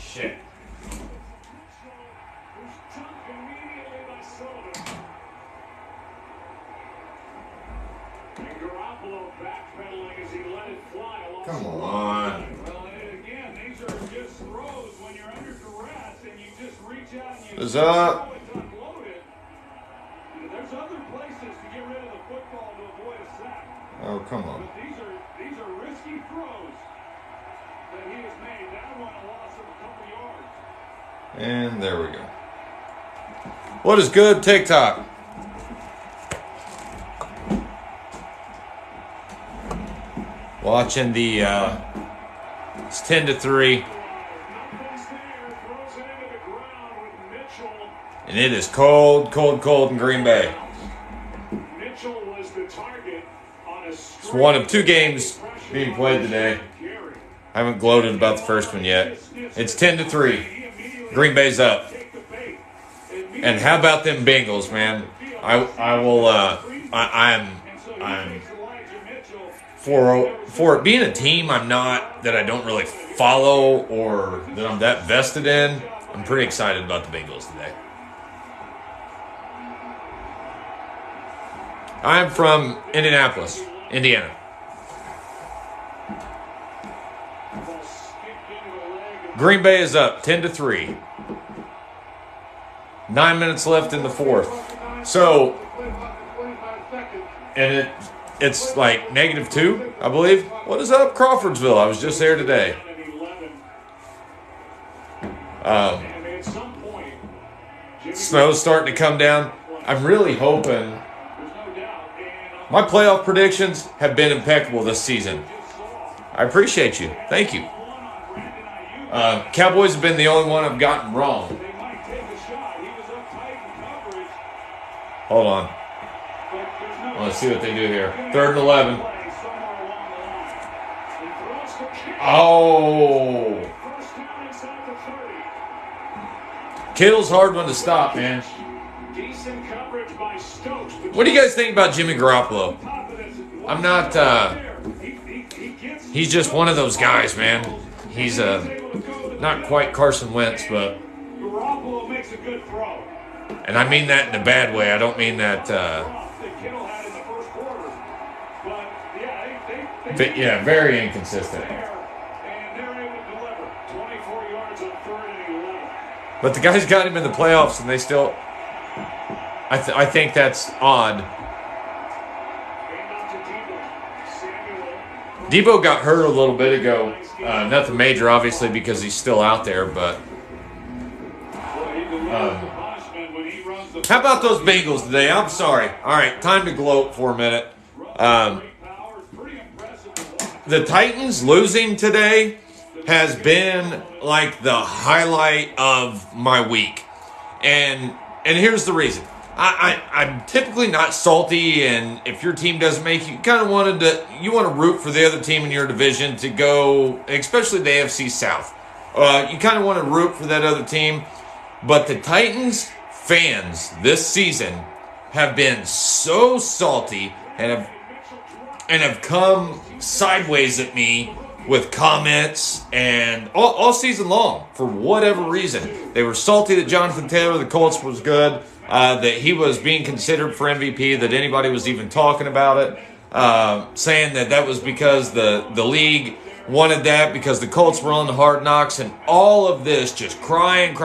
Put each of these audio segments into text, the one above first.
Shit. Come on. Is up. There's other places to get rid of the football to avoid a sack. Oh, come on. But these are risky throws that he has made. That one a loss of a couple yards. And there we go. What is good, TikTok? Watching the it's 10-3. And it is cold in Green Bay. It's one of two games being played today. I haven't gloated about the first one yet. It's 10-3. Green Bay's up. And how about them Bengals, man? I'm for it being a team I don't really follow or that I'm that vested in. I'm pretty excited about the Bengals today. I'm from Indianapolis, Indiana. Green Bay is up 10-3. 9 minutes left in the fourth. So, and it's like -2, I believe. What is up, Crawfordsville? I was just there today. Snow's starting to come down. I'm really hoping. My playoff predictions have been impeccable this season. I appreciate you. Thank you. Cowboys have been the only one I've gotten wrong. Hold on. Let's see what they do here. 3rd and 11. Oh. Kittle's a hard one to stop, man. What do you guys think about Jimmy Garoppolo? I'm not, he's just one of those guys, man. He's not quite Carson Wentz, but, and I mean that in a bad way. I don't mean that, but yeah, very inconsistent. But the guys got him in the playoffs, and they still, I think that's odd. Debo got hurt a little bit ago. Nothing major, obviously, because he's still out there. But how about those Bengals today? I'm sorry. All right, time to gloat for a minute. The Titans losing today has been like the highlight of my week. And here's the reason. I'm typically not salty, and if your team doesn't make it, you want to root for the other team in your division to go, especially the AFC South. You kind of want to root for that other team. But the Titans fans this season have been so salty and have come sideways at me with comments and all season long for whatever reason. They were salty that Jonathan Taylor of the Colts was good, that he was being considered for MVP, that anybody was even talking about it, saying that was because the league wanted that because the Colts were on the Hard Knocks, and all of this just crying.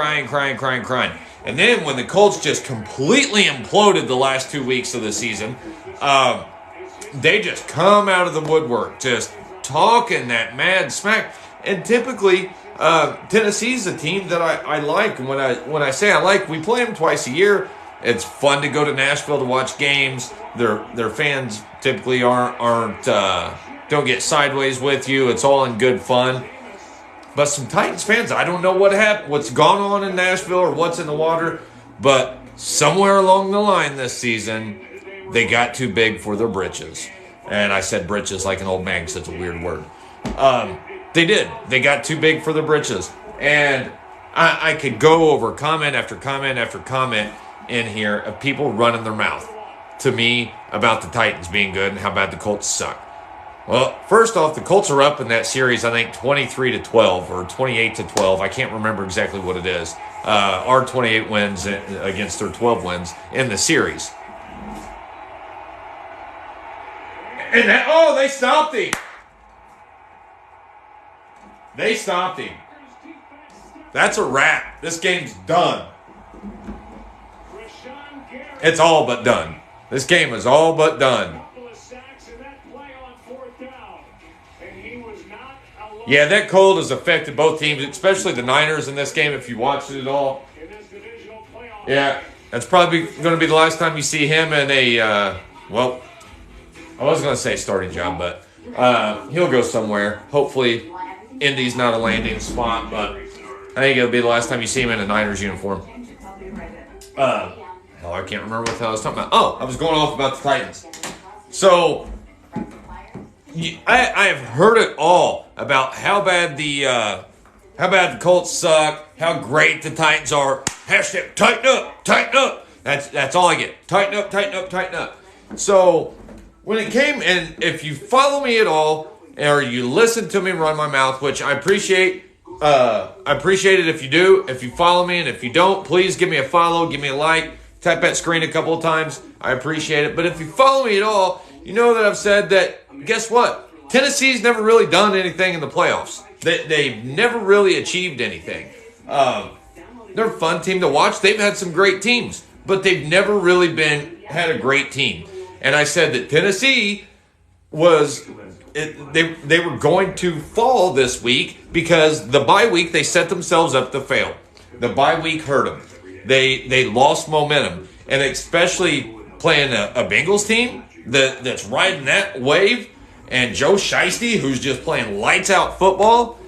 And then when the Colts just completely imploded the last 2 weeks of the season, they just come out of the woodwork, just talking that mad smack. And typically, Tennessee's a team that I like. And when I say I like, we play them twice a year. It's fun to go to Nashville to watch games. Their fans typically don't get sideways with you. It's all in good fun. But some Titans fans, I don't know what happened, what's gone on in Nashville or what's in the water, but somewhere along the line this season, they got too big for their britches. And I said britches like an old man because it's a weird word. They did. They got too big for their britches. And I could go over comment after comment after comment in here of people running their mouth to me about the Titans being good and how bad the Colts suck. Well, first off, the Colts are up in that series, I think 23-12 or 28-12. I can't remember exactly what it is. Our 28 wins against their 12 wins in the series. And they stopped him. They stopped him. That's a wrap. This game's done. It's all but done. This game is all but done. Yeah, that cold has affected both teams, especially the Niners in this game, if you watched it at all. Yeah, that's probably going to be the last time you see him in a, I was going to say starting job, but he'll go somewhere. Hopefully, Indy's not a landing spot, but I think it'll be the last time you see him in a Niners uniform. I can't remember what the hell I was talking about. Oh, I was going off about the Titans. So, I have heard it all about how bad the Colts suck, how great the Titans are. Hashtag tighten up, tighten up. That's all I get. Tighten up, tighten up, tighten up. So when it came, and if you follow me at all, or you listen to me run my mouth, which I appreciate. I appreciate it if you do. If you follow me, and if you don't, please give me a follow, give me a like, tap that screen a couple of times. I appreciate it. But if you follow me at all, you know that I've said that. Guess what? Tennessee's never really done anything in the playoffs. They've never really achieved anything. They're a fun team to watch. They've had some great teams, but they've never really had a great team. And I said that Tennessee they were going to fall this week because the bye week they set themselves up to fail. The bye week hurt them. They lost momentum, and especially playing a Bengals team that's riding that wave, and Joe Shiesty, who's just playing lights out football.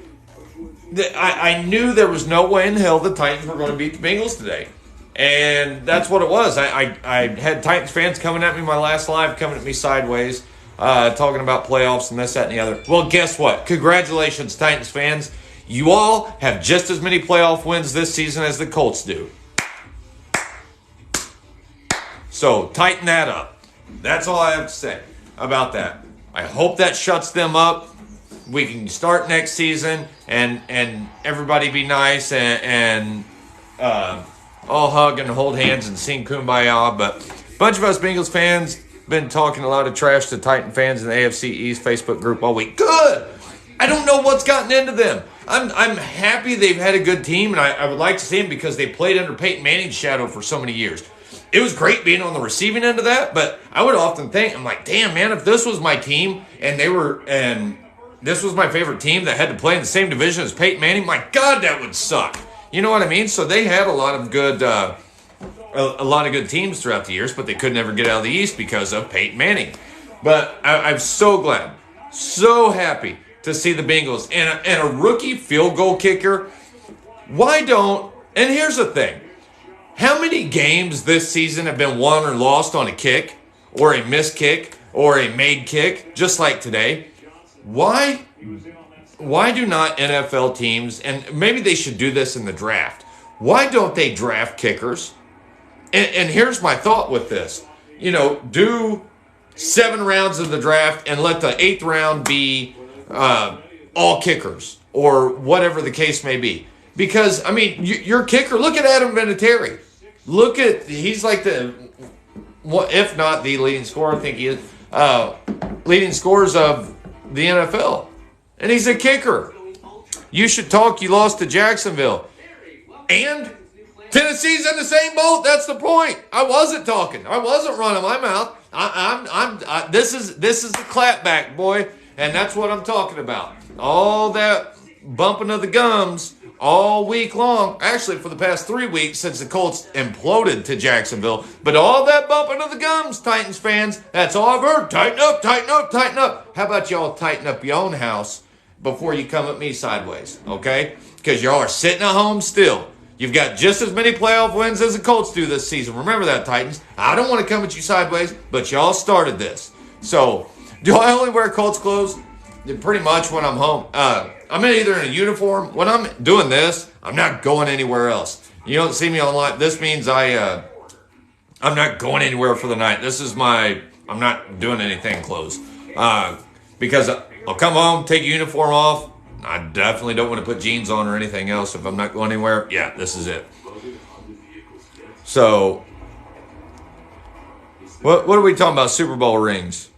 I knew there was no way in hell the Titans were going to beat the Bengals today. And that's what it was. I had Titans fans coming at me my last live, coming at me sideways, talking about playoffs and this, that, and the other. Well, guess what? Congratulations, Titans fans. You all have just as many playoff wins this season as the Colts do. So tighten that up. That's all I have to say about that. I hope that shuts them up. We can start next season and everybody be nice and all hug and hold hands and sing Kumbaya. But a bunch of us Bengals fans been talking a lot of trash to Titan fans in the AFC East Facebook group all week. Good. I don't know what's gotten into them. I'm happy they've had a good team, and I would like to see them because they played under Peyton Manning's shadow for so many years. It was great being on the receiving end of that, but I would often think, I'm like, damn, man, if this was my team and this was my favorite team that had to play in the same division as Peyton Manning, my God, that would suck. You know what I mean? So they had a lot of good teams throughout the years, but they could never get out of the East because of Peyton Manning. But I'm so glad, so happy to see the Bengals and a rookie field goal kicker. And here's the thing. How many games this season have been won or lost on a kick or a missed kick or a made kick, just like today? Why do not NFL teams, and maybe they should do this in the draft, why don't they draft kickers? And here's my thought with this. Do 7 rounds of the draft and let the 8th round be all kickers or whatever the case may be. Because, your kicker, look at Adam Vinatieri. He's like if not the leading scorer, I think he is, leading scorers of the NFL. And he's a kicker. You should talk, you lost to Jacksonville. And Tennessee's in the same boat. That's the point. I wasn't talking. I wasn't running my mouth. This is the clapback, boy. And that's what I'm talking about. All that bumping of the gums all week long, actually for the past 3 weeks since the Colts imploded to Jacksonville, but all that bumping of the gums, Titans fans, that's all I've heard. Tighten up, tighten up, tighten up. How about y'all tighten up your own house before you come at me sideways, okay? Because y'all are sitting at home still. You've got just as many playoff wins as the Colts do this season. Remember that, Titans. I don't want to come at you sideways, but y'all started this. So, do I only wear Colts clothes? Pretty much when I'm home. I'm either in a uniform. When I'm doing this, I'm not going anywhere else. You don't see me online. This means I'm not going anywhere for the night. I'm not doing anything close. because I'll come home, take a uniform off. I definitely don't want to put jeans on or anything else if I'm not going anywhere. Yeah, this is it. So, what are we talking about? Super Bowl rings.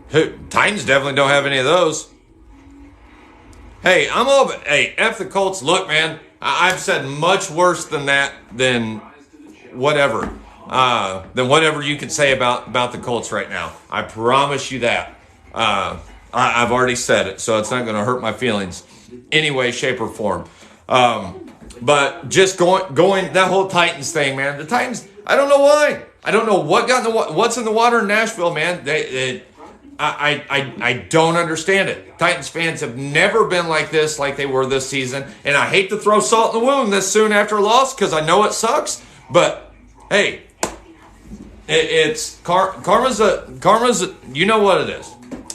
Titans definitely don't have any of those. Hey, I'm over. Hey, F the Colts. Look, man, I've said much worse than that, than whatever you could say about the Colts right now. I promise you that. I've already said it, so it's not going to hurt my feelings any way, shape, or form. But just going that whole Titans thing, man. The Titans, I don't know why. I don't know what's in the water in Nashville, man. I don't understand it. Titans fans have never been like this, like they were this season. And I hate to throw salt in the wound this soon after a loss because I know it sucks. But hey, it's karma's you know what it is.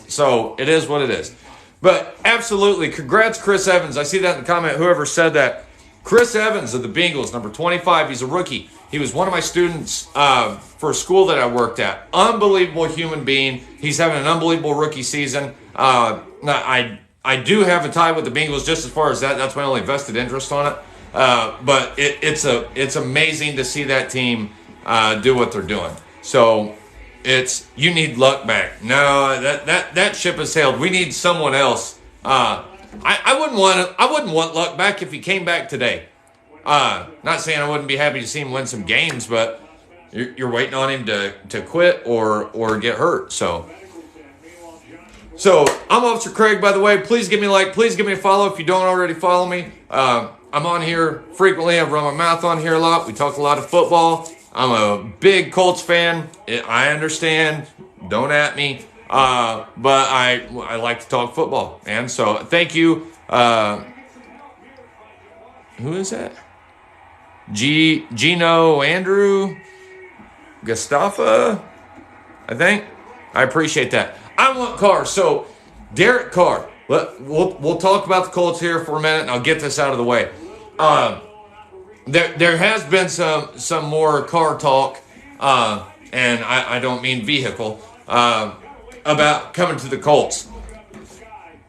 So it is what it is. But absolutely, congrats, Chris Evans. I see that in the comment. Whoever said that, Chris Evans of the Bengals, number 25. He's a rookie. He was one of my students for a school that I worked at. Unbelievable human being. He's having an unbelievable rookie season. I do have a tie with the Bengals just as far as that. That's my only vested interest on it. But it's amazing to see that team do what they're doing. So you need Luck back. No, that ship has sailed. We need someone else. I wouldn't want Luck back if he came back today. Not saying I wouldn't be happy to see him win some games, but you're waiting on him to quit or get hurt. So I'm Officer Craig, by the way. Please give me a like. Please give me a follow if you don't already follow me. I'm on here frequently. I run my mouth on here a lot. We talk a lot of football. I'm a big Colts fan. I understand. Don't at me. But I like to talk football. And so thank you. Who is that? Gino Andrew Gustafa, I think. I appreciate that. I want Carr. So Derek Carr. We'll talk about the Colts here for a minute, and I'll get this out of the way. There has been some more car talk, and I don't mean vehicle, about coming to the Colts.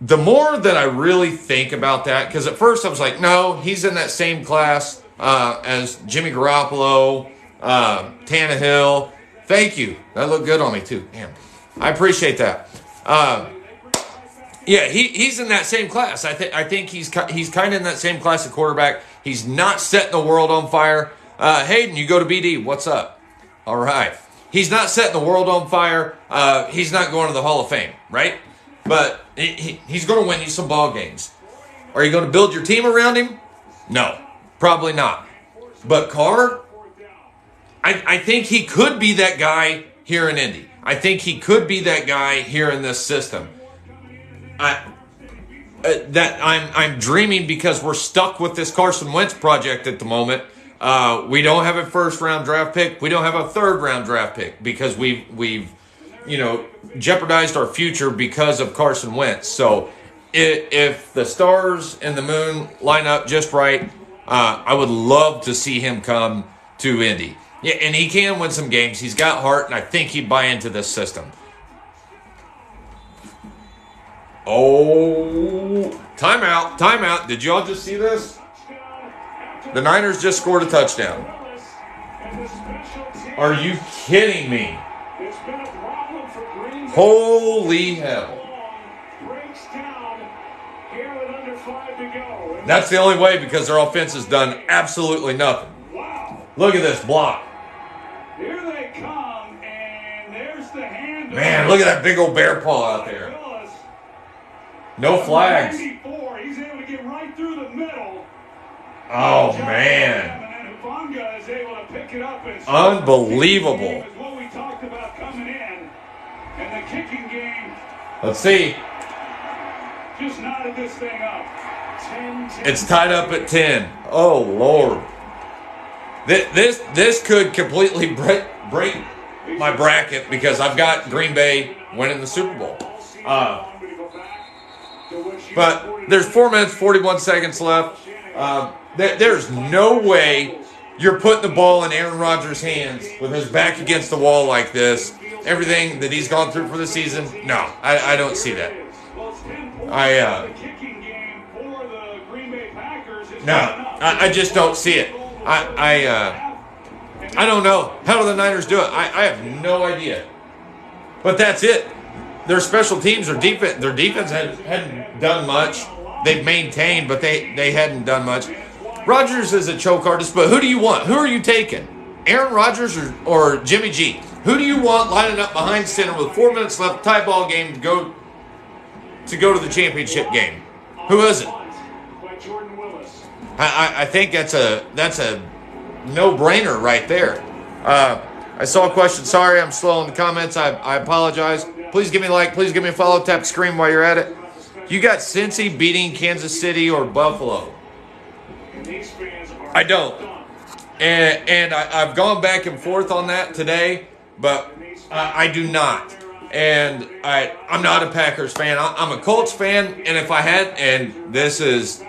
The more that I really think about that, because at first I was like, no, he's in that same class as Jimmy Garoppolo, Tannehill. Thank you. That looked good on me too. Damn. I appreciate that. Yeah, he's in that same class. I think he's kind of in that same class of quarterback. He's not setting the world on fire. Hayden, you go to BD. What's up? All right. He's not setting the world on fire. He's not going to the Hall of Fame, right? But he's going to win you some ball games. Are you going to build your team around him? No, probably not. But Carr, I think he could be that guy here in Indy. I think he could be that guy here in this system. I'm dreaming because we're stuck with this Carson Wentz project at the moment. We don't have a first-round draft pick. We don't have a third-round draft pick because we've jeopardized our future because of Carson Wentz. So if the stars and the moon line up just right, I would love to see him come to Indy. Yeah, and he can win some games. He's got heart, and I think he'd buy into this system. Oh, timeout. Did y'all just see this? The Niners just scored a touchdown. Are you kidding me? Holy hell. That's the only way because their offense has done absolutely nothing. Look at this block. Here they come, and there's the hand. Man, look at that big old bear paw out there. No flags. He's able to get right through the middle. Oh, man. And Hufanga is able to pick it up. Unbelievable. What we talked about coming in. And the kicking game. Let's see. Just knotted this thing up. 10. It's tied up at 10. Oh, Lord. This could completely break my bracket because I've got Green Bay winning the Super Bowl. But there's 4 minutes, 41 seconds left. There's no way you're putting the ball in Aaron Rodgers' hands with his back against the wall like this. Everything that he's gone through for the season, no, I don't see that. I just don't see it. I don't know. How do the Niners do it? I have no idea. But that's it. Their special teams, their defense hadn't done much. They've maintained, but they hadn't done much. Rodgers is a choke artist, but who do you want? Who are you taking? Aaron Rodgers or Jimmy G? Who do you want lining up behind center with 4 minutes left, tie ball game to go to the championship game? Who is it? I think that's a no-brainer right there. I saw a question. Sorry, I'm slow in the comments. I apologize. Please give me a like. Please give me a follow. Tap the screen while you're at it. You got Cincy beating Kansas City or Buffalo? I don't. And I've gone back and forth on that today, but I do not. And I'm not a Packers fan. I'm a Colts fan, and if I had, and this is,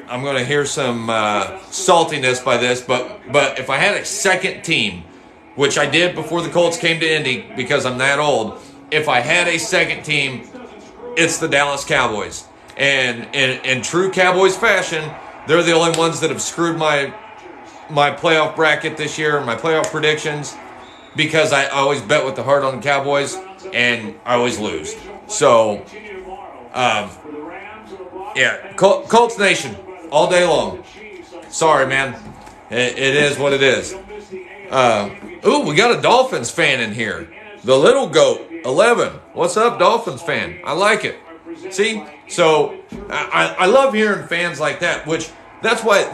I'm going to hear some saltiness by this, but if I had a second team, which I did before the Colts came to Indy because I'm that old, if I had a second team, it's the Dallas Cowboys. And in true Cowboys fashion, they're the only ones that have screwed my playoff bracket this year, my playoff predictions, because I always bet with the heart on the Cowboys, and I always lose. So, yeah, Colts Nation, all day long. Sorry, man. It is what it is. We got a Dolphins fan in here. The Little Goat, 11. What's up, Dolphins fan? I like it. See? So, I love hearing fans like that, which, that's why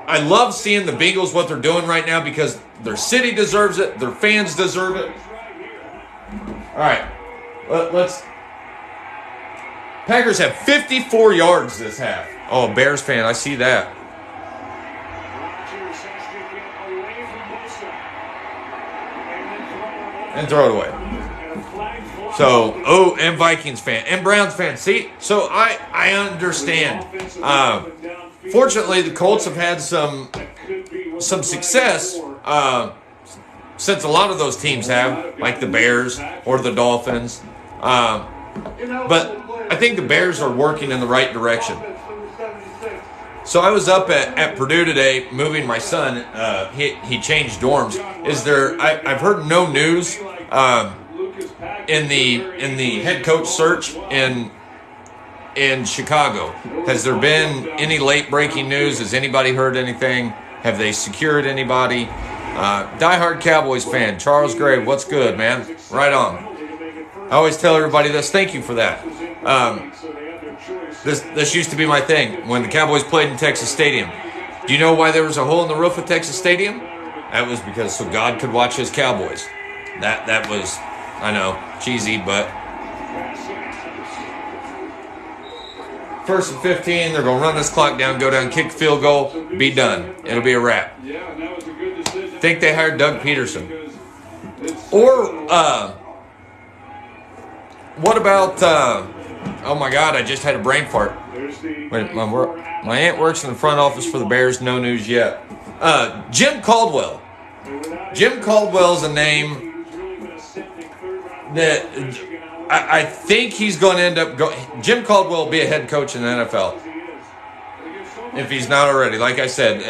I love seeing the Bengals, what they're doing right now, because their city deserves it, their fans deserve it. All right, let's. Packers have 54 yards this half. Oh, Bears fan, I see that. And throw it away. So, and Vikings fan, and Browns fan. See, so I understand. Fortunately, the Colts have had some success since a lot of those teams have, like the Bears or the Dolphins. But I think the Bears are working in the right direction. So I was up at Purdue today, moving my son. He changed dorms. I've heard no news in the head coach search in Chicago. Has there been any late breaking news? Has anybody heard anything? Have they secured anybody? Diehard Cowboys fan, Charles Gray, what's good, man? Right on. I always tell everybody this. Thank you for that. This used to be my thing when the Cowboys played in Texas Stadium. Do you know why there was a hole in the roof of Texas Stadium? That was because so God could watch his Cowboys. That was, I know, cheesy, but 1st and 15, they're going to run this clock down, go down, kick field goal, be done. It'll be a wrap. Think they hired Doug Peterson. Or, what about, oh my God, I just had a brain fart. Wait, my aunt works in the front office for the Bears, no news yet. Jim Caldwell. Jim Caldwell's a name that I think he's going to end up going. Jim Caldwell will be a head coach in the NFL. If he's not already. Like I said,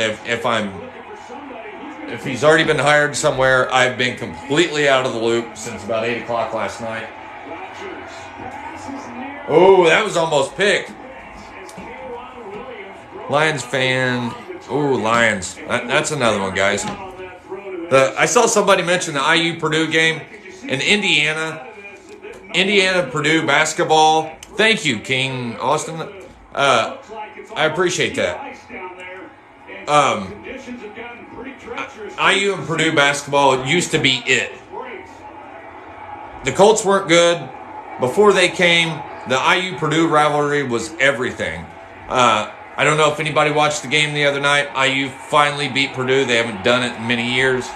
if he's already been hired somewhere, I've been completely out of the loop since about 8 o'clock last night. Oh, that was almost picked. Lions fan. Oh, Lions. That's another one, guys. I saw somebody mention the IU Purdue game in Indiana. Indiana-Purdue basketball. Thank you, King Austin. I appreciate that. IU and Purdue basketball used to be it. The Colts weren't good. Before they came, the IU-Purdue rivalry was everything. I don't know if anybody watched the game the other night. IU finally beat Purdue. They haven't done it in many years.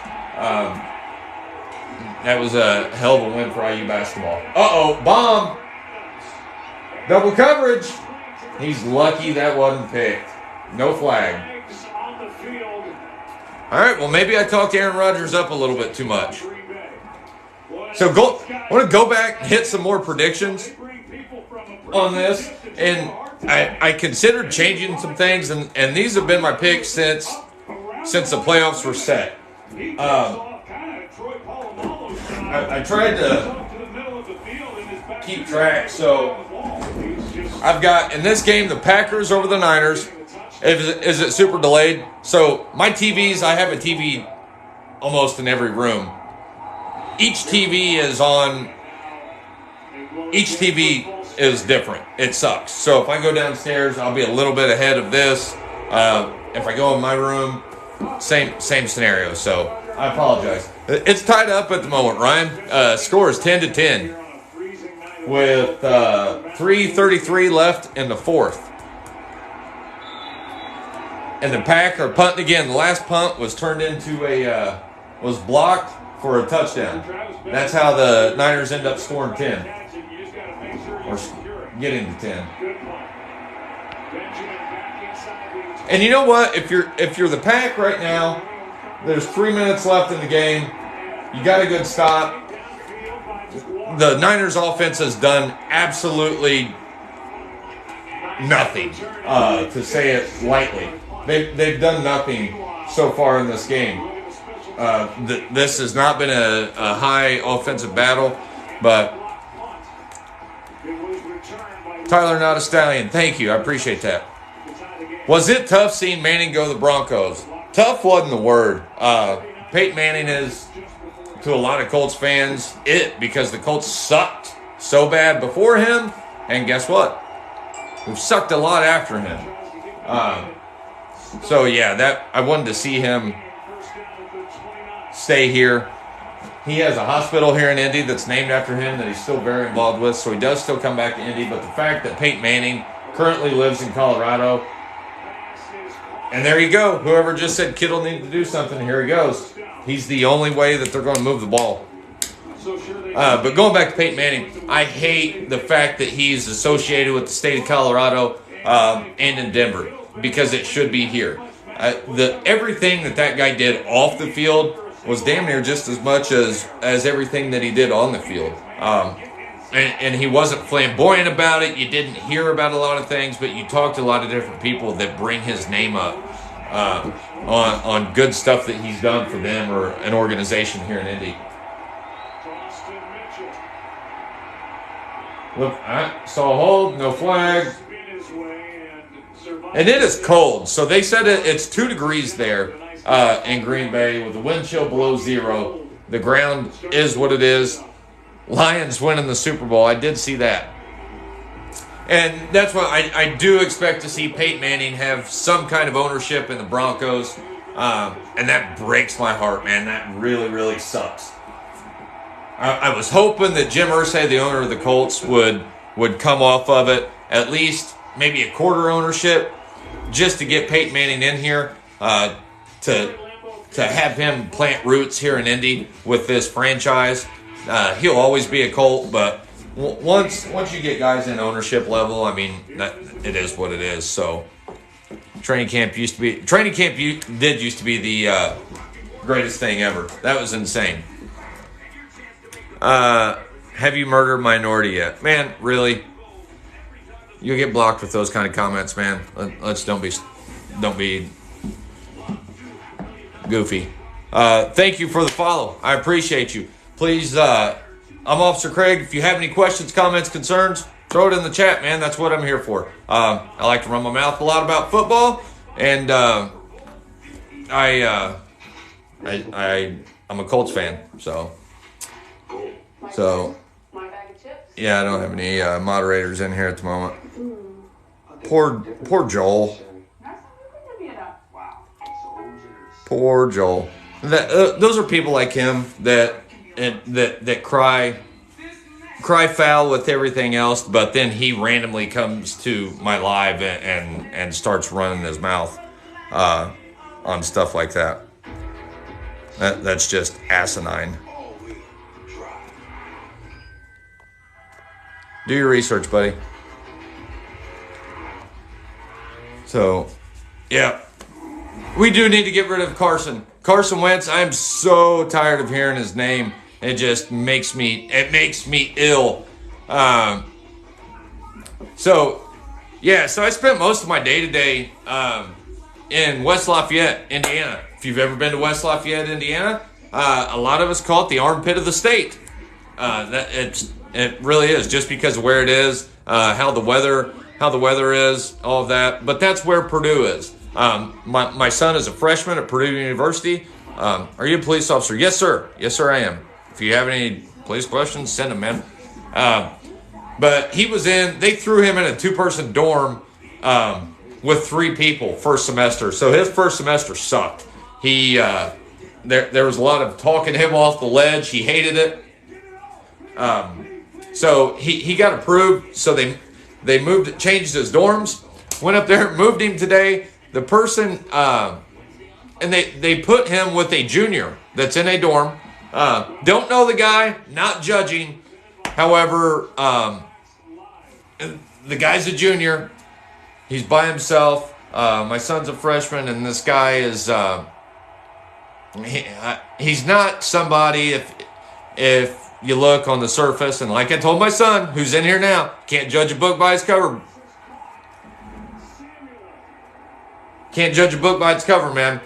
That was a hell of a win for IU basketball. Uh-oh, bomb. Double coverage. He's lucky that wasn't picked. No flag. All right, well, maybe I talked Aaron Rodgers up a little bit too much. So I want to go back and hit some more predictions on this. And I considered changing some things, and these have been my picks since the playoffs were set. I tried to keep track. So I've got, in this game, the Packers over the Niners. Is it super delayed? So my TVs, I have a TV almost in every room. Each TV is different. It sucks. So if I go downstairs, I'll be a little bit ahead of this. If I go in my room, same scenario. So I apologize. It's tied up at the moment, Ryan. Score is 10-10 with 3:33 left in the fourth. And the Pack are punting again. The last punt was turned into was blocked for a touchdown. That's how the Niners end up scoring 10. Or getting to 10. And you know what? If you're the Pack right now, there's 3 minutes left in the game. You got a good stop. The Niners offense has done absolutely nothing, to say it lightly. They've done nothing so far in this game. This has not been a high offensive battle, but Tyler, not a stallion. Thank you. I appreciate that. Was it tough seeing Manning go to the Broncos? Tough wasn't the word. Peyton Manning is, to a lot of Colts fans, because the Colts sucked so bad before him, and guess what? We've sucked a lot after him. So yeah, I wanted to see him stay here. He has a hospital here in Indy that's named after him that he's still very involved with, so he does still come back to Indy. But the fact that Peyton Manning currently lives in Colorado, and there you go. Whoever just said Kittle needed to do something, here he goes. He's the only way that they're going to move the ball. But going back to Peyton Manning, I hate the fact that he's associated with the state of Colorado and in Denver, because it should be here. Everything that guy did off the field was damn near just as much as everything that he did on the field. And he wasn't flamboyant about it. You didn't hear about a lot of things, but you talked to a lot of different people that bring his name up on good stuff that he's done for them or an organization here in Indy. Look, I saw a hold, no flag. And it is cold. So they said it's 2 degrees there in Green Bay with the wind chill below 0. The ground is what it is. Lions winning the Super Bowl. I did see that. And that's why I do expect to see Peyton Manning have some kind of ownership in the Broncos. And that breaks my heart, man. That really, really sucks. I was hoping that Jim Irsay, the owner of the Colts, would come off of it, at least maybe a quarter ownership, just to get Peyton Manning in here, to have him plant roots here in Indy with this franchise. He'll always be a Colt, but once you get guys in ownership level, I mean, it is what it is. So training camp used to be the greatest thing ever. That was insane. Have you murdered a minority yet? Man, really? You'll get blocked with those kind of comments, man. Let's don't be goofy. Thank you for the follow. I appreciate you. Please, I'm Officer Craig. If you have any questions, comments, concerns, throw it in the chat, man. That's what I'm here for. I like to run my mouth a lot about football, and I'm a Colts fan, so yeah, I don't have any moderators in here at the moment. Poor Joel. Poor Joel. Those are people like him that cry foul with everything else, but then he randomly comes to my live and starts running his mouth on stuff like that. That's just asinine. Do your research, buddy. So, yeah. we do need to get rid of Carson. Carson Wentz, I'm so tired of hearing his name. It just makes me ill. So I spent most of my day-to-day in West Lafayette, Indiana. If you've ever been to West Lafayette, Indiana, a lot of us call it the armpit of the state. It really is, just because of where it is, how the weather is, all of that. But that's where Purdue is. My son is a freshman at Purdue University. Are you a police officer? Yes, sir. Yes, sir, I am. If you have any police questions, send them, man. But they threw him in a 2-person dorm with 3 people first semester. So his first semester sucked. There was a lot of talking him off the ledge. He hated it. So he got approved. So they changed his dorms, went up there, moved him today. The person, and they put him with a junior that's in a dorm. Don't know the guy, not judging. However, the guy's a junior. He's by himself. My son's a freshman, and this guy is, he's not somebody, if you look on the surface, and like I told my son, who's in here now, can't judge a book by its cover. Can't judge a book by its cover, man.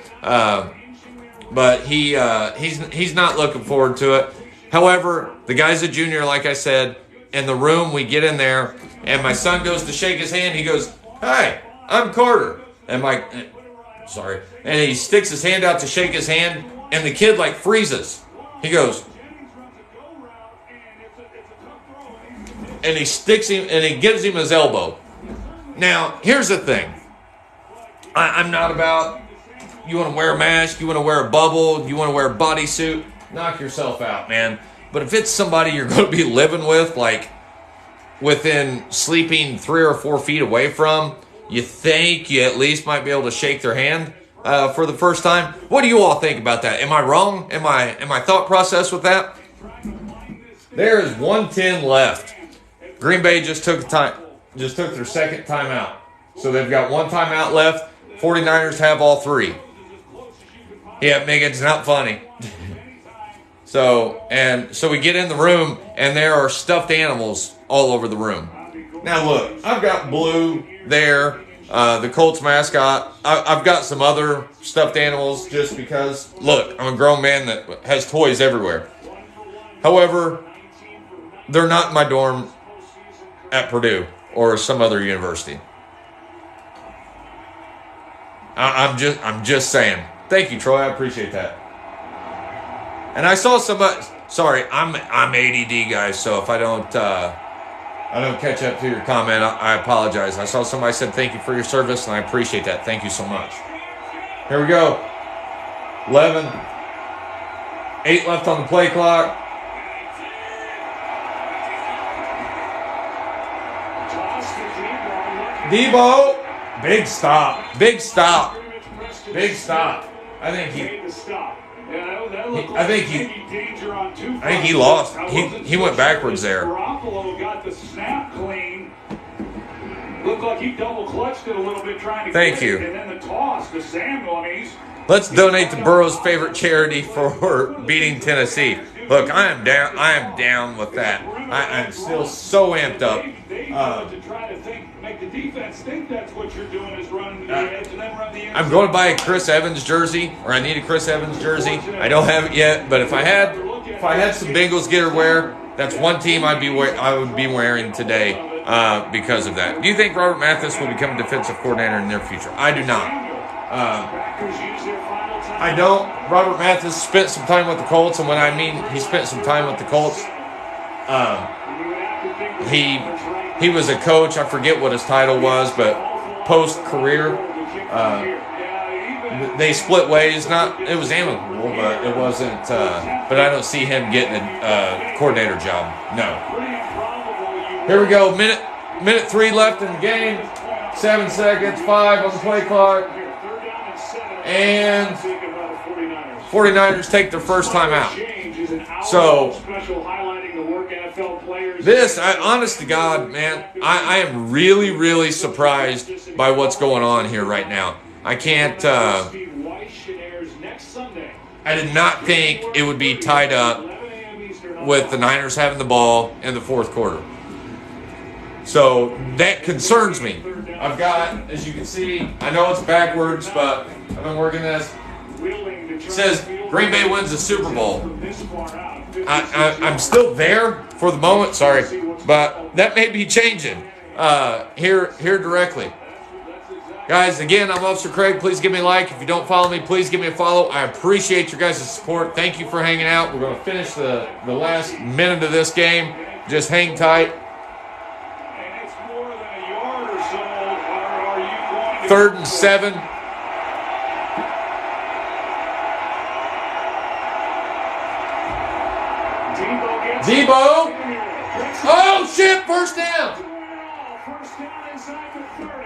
But he's not looking forward to it. However, the guy's a junior, like I said. In the room, we get in there, and my son goes to shake his hand. He goes, "Hi, I'm Carter." And and he sticks his hand out to shake his hand, and the kid like freezes. He goes, and he sticks him, and he gives him his elbow. Now, here's the thing. I'm not about, you want to wear a mask, you want to wear a bubble, you want to wear a bodysuit, knock yourself out, man. But if it's somebody you're going to be living with, like within sleeping 3 or 4 feet away from, you think you at least might be able to shake their hand for the first time. What do you all think about that? Am I wrong? Am I thought process with that? There is 1:10 left. Green Bay just took their second timeout. So they've got 1 timeout left. 49ers have all 3. Yeah, Megan, it's not funny. So we get in the room, and there are stuffed animals all over the room. Now look, I've got Blue there, the Colts mascot. I've got some other stuffed animals just because, look, I'm a grown man that has toys everywhere. However, they're not in my dorm at Purdue or some other university. I'm just saying. Thank you, Troy. I appreciate that. And I saw somebody. Sorry, I'm ADD, guys. So if I don't catch up to your comment, I apologize. I saw somebody said thank you for your service, and I appreciate that. Thank you so much. Here we go. 11. 8 left on the play clock. Debo. Big stop. Big stop. Big stop. I think he lost. He went backwards there. Got the snap clean. Looked like he double clutched it a little bit trying to Thank you. And then the toss to Samuel. Let's donate to Burrow's favorite charity for beating Tennessee. Look, I am down with that. I'm still so amped up. To try to make the defense think that's what you're doing is running the edge and then run the inside. I'm going to buy a Chris Evans jersey, or I need a Chris Evans jersey. I don't have it yet, but if I had some Bengals gear to wear, that's one team I would be wearing today because of that. Do you think Robert Mathis will become defensive coordinator in the near future? I do not. I don't. Robert Mathis spent some time with the Colts, and when I mean he spent some time with the Colts, he was a coach. I forget what his title was, but post-career, they split ways. It was amicable, but it wasn't. But I don't see him getting a coordinator job. No. Here we go. Minute 3 left in the game. 7 seconds. 5 on the play clock. And 49ers take their first time out. So this, honest to God, man, I am really, really surprised by what's going on here right now. I can't. I did not think it would be tied up with the Niners having the ball in the fourth quarter. So that concerns me. I've got, as you can see, I know it's backwards, but I've been working this. It says Green Bay wins the Super Bowl. I'm still there for the moment, sorry, but that may be changing here directly. Guys, again, I'm Officer Craig. Please give me a like. If you don't follow me, please give me a follow. I appreciate your guys' support. Thank you for hanging out. We're going to finish the last minute of this game. Just hang tight. 3rd and 7. Debo. Oh, shit. First down. First down inside the 30.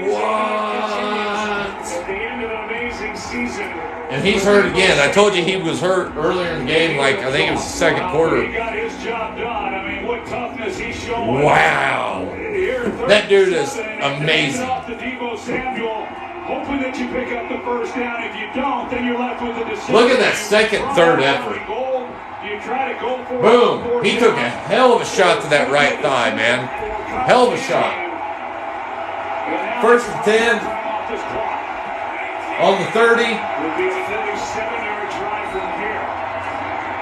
What? At the end of an amazing season. And he's hurt again. I told you he was hurt earlier in the game, like I think it was the second quarter. He got his job done. I mean, what toughness he's showing. Wow. That dude is amazing. Hoping that you pick up the first down. If you don't, then you're left with a decision. Look at that second, third effort. You try to go for Boom. He took a hell of a shot to that right thigh, man. Hell of a shot. 1st and 10 on the 30. Will be another 7-yard drive from here.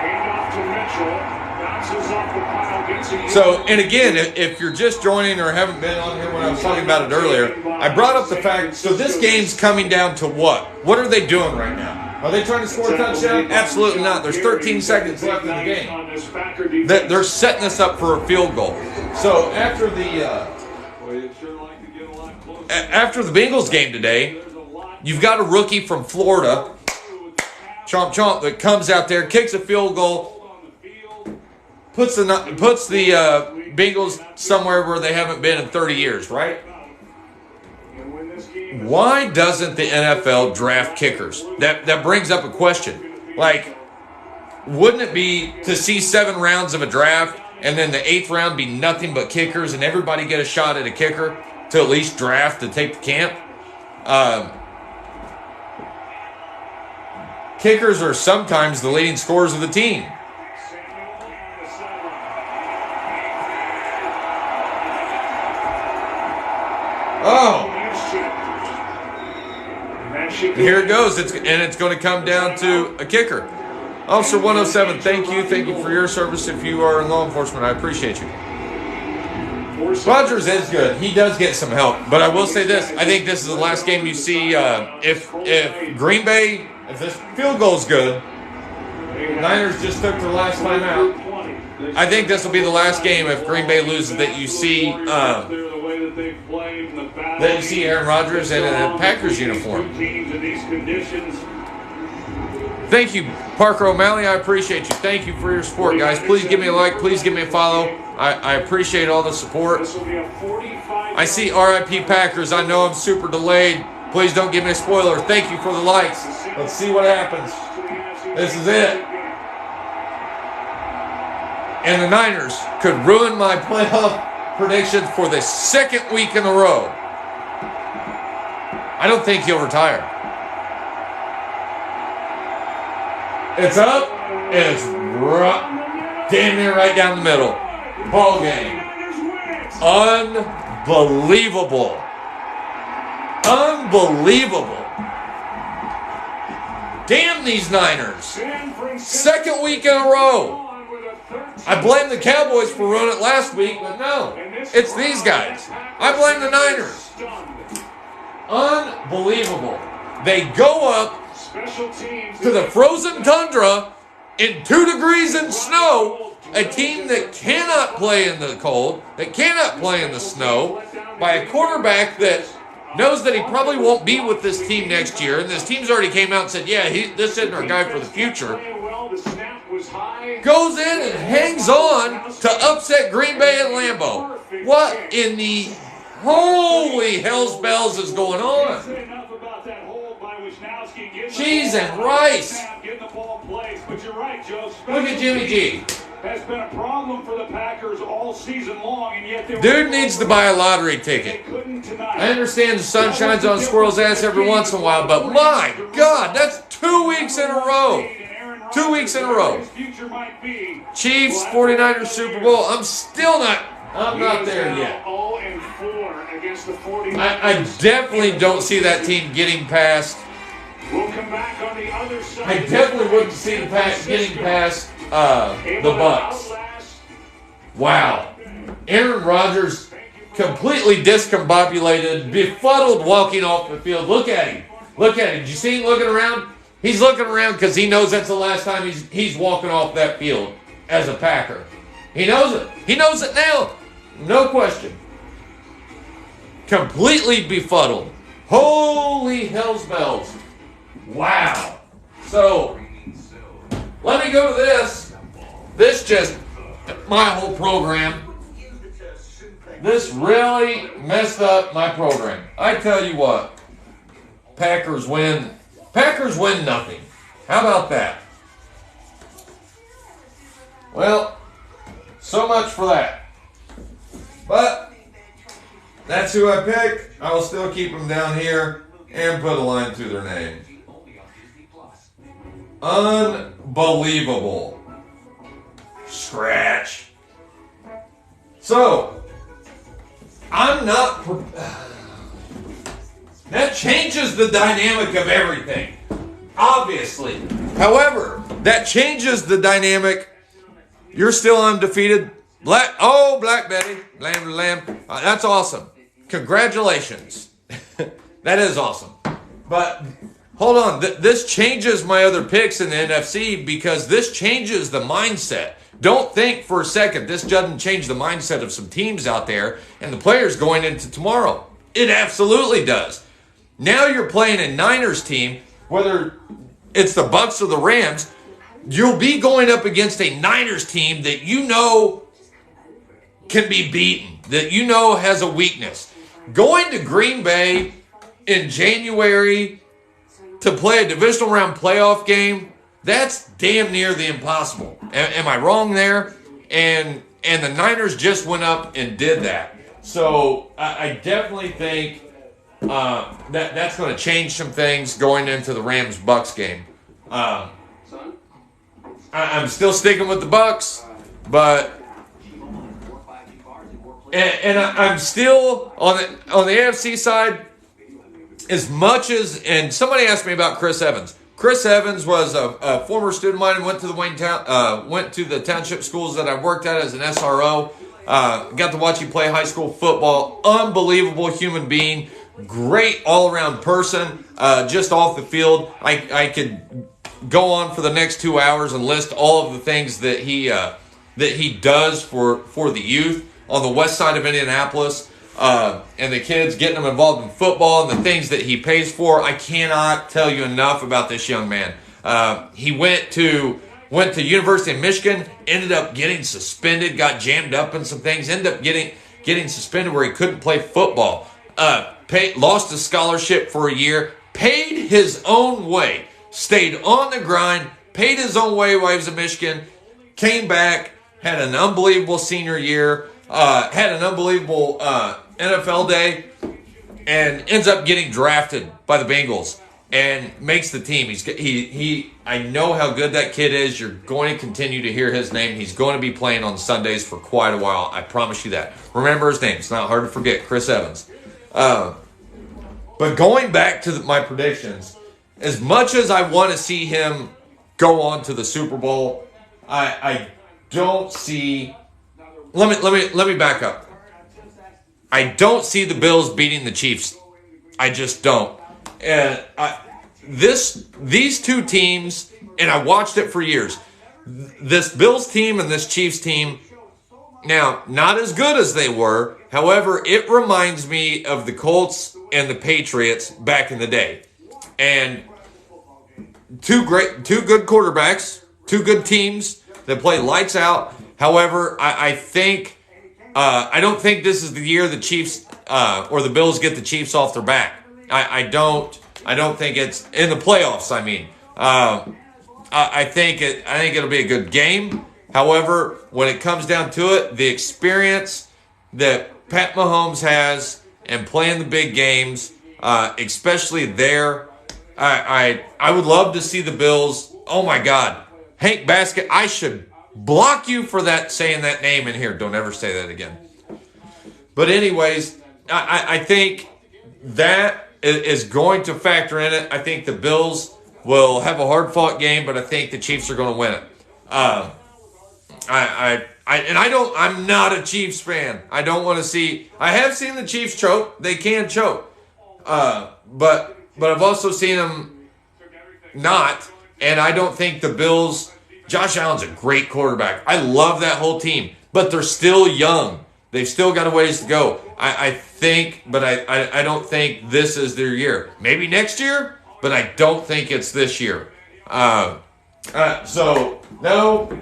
Hand off to Mitchell. Bounces off the pile. Gets it. So, and again, if you're just joining or haven't been on here when I was talking about it earlier, I brought up the fact, so this game's coming down to what? What are they doing right now? Are they trying to score a touchdown? Absolutely not. There's 13 seconds left in the game. They're setting us up for a field goal. So after the Bengals game today, you've got a rookie from Florida, Chomp Chomp, that comes out there, kicks a field goal, puts the Bengals somewhere where they haven't been in 30 years, right? Why doesn't the NFL draft kickers? That brings up a question. Like, wouldn't it be to see 7 rounds of a draft and then the 8th round be nothing but kickers and everybody get a shot at a kicker to at least draft to take the camp? Kickers are sometimes the leading scorers of the team. Oh. Here it goes. It's going to come down to a kicker. Officer 107, thank you. Thank you for your service. If you are in law enforcement, I appreciate you. Rodgers is good. He does get some help. But I will say this. I think this is the last game you see. If Green Bay, if this field goal is good, Niners just took their last time out. I think this will be the last game if Green Bay loses that you see Aaron Rodgers in a Packers uniform. Thank you, Parker O'Malley. I appreciate you. Thank you for your support, guys. Please give me a like. Please give me a follow. I appreciate all the support. I see RIP Packers. I know I'm super delayed. Please don't give me a spoiler. Thank you for the likes. Let's see what happens. This is it. And the Niners could ruin my playoff predictions for the 2nd week in a row. I don't think he'll retire. It's up. It's damn near right down the middle. Ball game. Unbelievable. Unbelievable. Damn these Niners. 2nd week in a row. I blame the Cowboys for ruining it last week, but no. It's these guys. I blame the Niners. Unbelievable. They go up to the frozen tundra in 2 degrees in snow, a team that cannot play in the cold, that cannot play in the snow, by a quarterback that knows that he probably won't be with this team next year, and this team's already came out and said, yeah, this isn't our guy for the future. Goes in and hangs on to upset Green Bay and Lambeau. What in the holy hell's bells is going on? Cheese and rice. Look at Jimmy G. has been a problem for the Packers all season long, and yet dude needs to buy a lottery ticket. I understand the sun shines on a squirrel's ass every once in a while, but my God, that's 2 weeks in a row. 2 weeks in a row. Chiefs, 49ers, Super Bowl. I'm not there yet. I definitely don't see that team getting past. I definitely wouldn't see the Pats getting past the Bucs. Wow. Aaron Rodgers completely discombobulated, befuddled walking off the field. Look at him. Look at him. Did you see him looking around? He's looking around because he knows that's the last time he's walking off that field as a Packer. He knows it. He knows it now. No question. Completely befuddled. Holy hell's bells. Wow. So, let me go to this. This just, my whole program. This really messed up my program. I tell you what. Packers win. Packers win nothing. How about that? Well, so much for that. But that's who I picked. I will still keep them down here and put a line through their name. Unbelievable. Scratch. So, I'm not... That changes the dynamic of everything, obviously. However, that changes the dynamic. You're still undefeated. Black Betty, lamb. That's awesome. Congratulations. That is awesome. But hold on, this changes my other picks in the NFC because this changes the mindset. Don't think for a second this doesn't change the mindset of some teams out there and the players going into tomorrow. It absolutely does. Now you're playing a Niners team, whether it's the Bucs or the Rams, you'll be going up against a Niners team that you know can be beaten, that you know has a weakness. Going to Green Bay in January to play a divisional round playoff game, that's damn near the impossible. Am I wrong there? And the Niners just went up and did that. So I definitely think that's going to change some things going into the Rams-Bucs game. I'm still sticking with the Bucs, but and I'm still on the AFC side. As much as, and somebody asked me about Chris Evans. Chris Evans was a former student of mine and went to the township schools that I worked at as an SRO. Got to watch him play high school football. Unbelievable human being. Great all-around person. Just off the field. I could go on for the next 2 hours and list all of the things that he does for the youth on the west side of Indianapolis. And the kids, getting them involved in football and the things that he pays for. I cannot tell you enough about this young man. He went to University of Michigan, ended up getting suspended, got jammed up in some things, ended up getting suspended where he couldn't play football. Lost his scholarship for a year, paid his own way, stayed on the grind, paid his own way while he was in Michigan, came back, had an unbelievable senior year, had an unbelievable NFL day, and ends up getting drafted by the Bengals and makes the team. I know how good that kid is. You're going to continue to hear his name. He's going to be playing on Sundays for quite a while. I promise you that. Remember his name. It's not hard to forget. Chris Evans. But going back to my predictions, as much as I want to see him go on to the Super Bowl, I don't see. Let me back up. I don't see the Bills beating the Chiefs. I just don't. And these two teams, and I watched it for years. This Bills team and this Chiefs team, now not as good as they were. However, it reminds me of the Colts and the Patriots back in the day. And two good quarterbacks, two good teams that play lights out. However, I think I don't think this is the year the Chiefs or the Bills get the Chiefs off their back. I don't think it's in the playoffs. I mean, I think it'll be a good game. However, when it comes down to it, the experience that Pat Mahomes has and playing the big games, especially there, I would love to see the Bills. Oh my God, Hank Basket, I should block you for that saying that name in here. Don't ever say that again. But anyways, I think that is going to factor in it. I think the Bills will have a hard-fought game, but I think the Chiefs are going to win it. I'm not a Chiefs fan. I don't want to see. I have seen the Chiefs choke. They can choke, but I've also seen them not. And I don't think the Bills. Josh Allen's a great quarterback. I love that whole team, but they're still young. They've still got a ways to go. I think, but I don't think this is their year. Maybe next year, but I don't think it's this year. So no.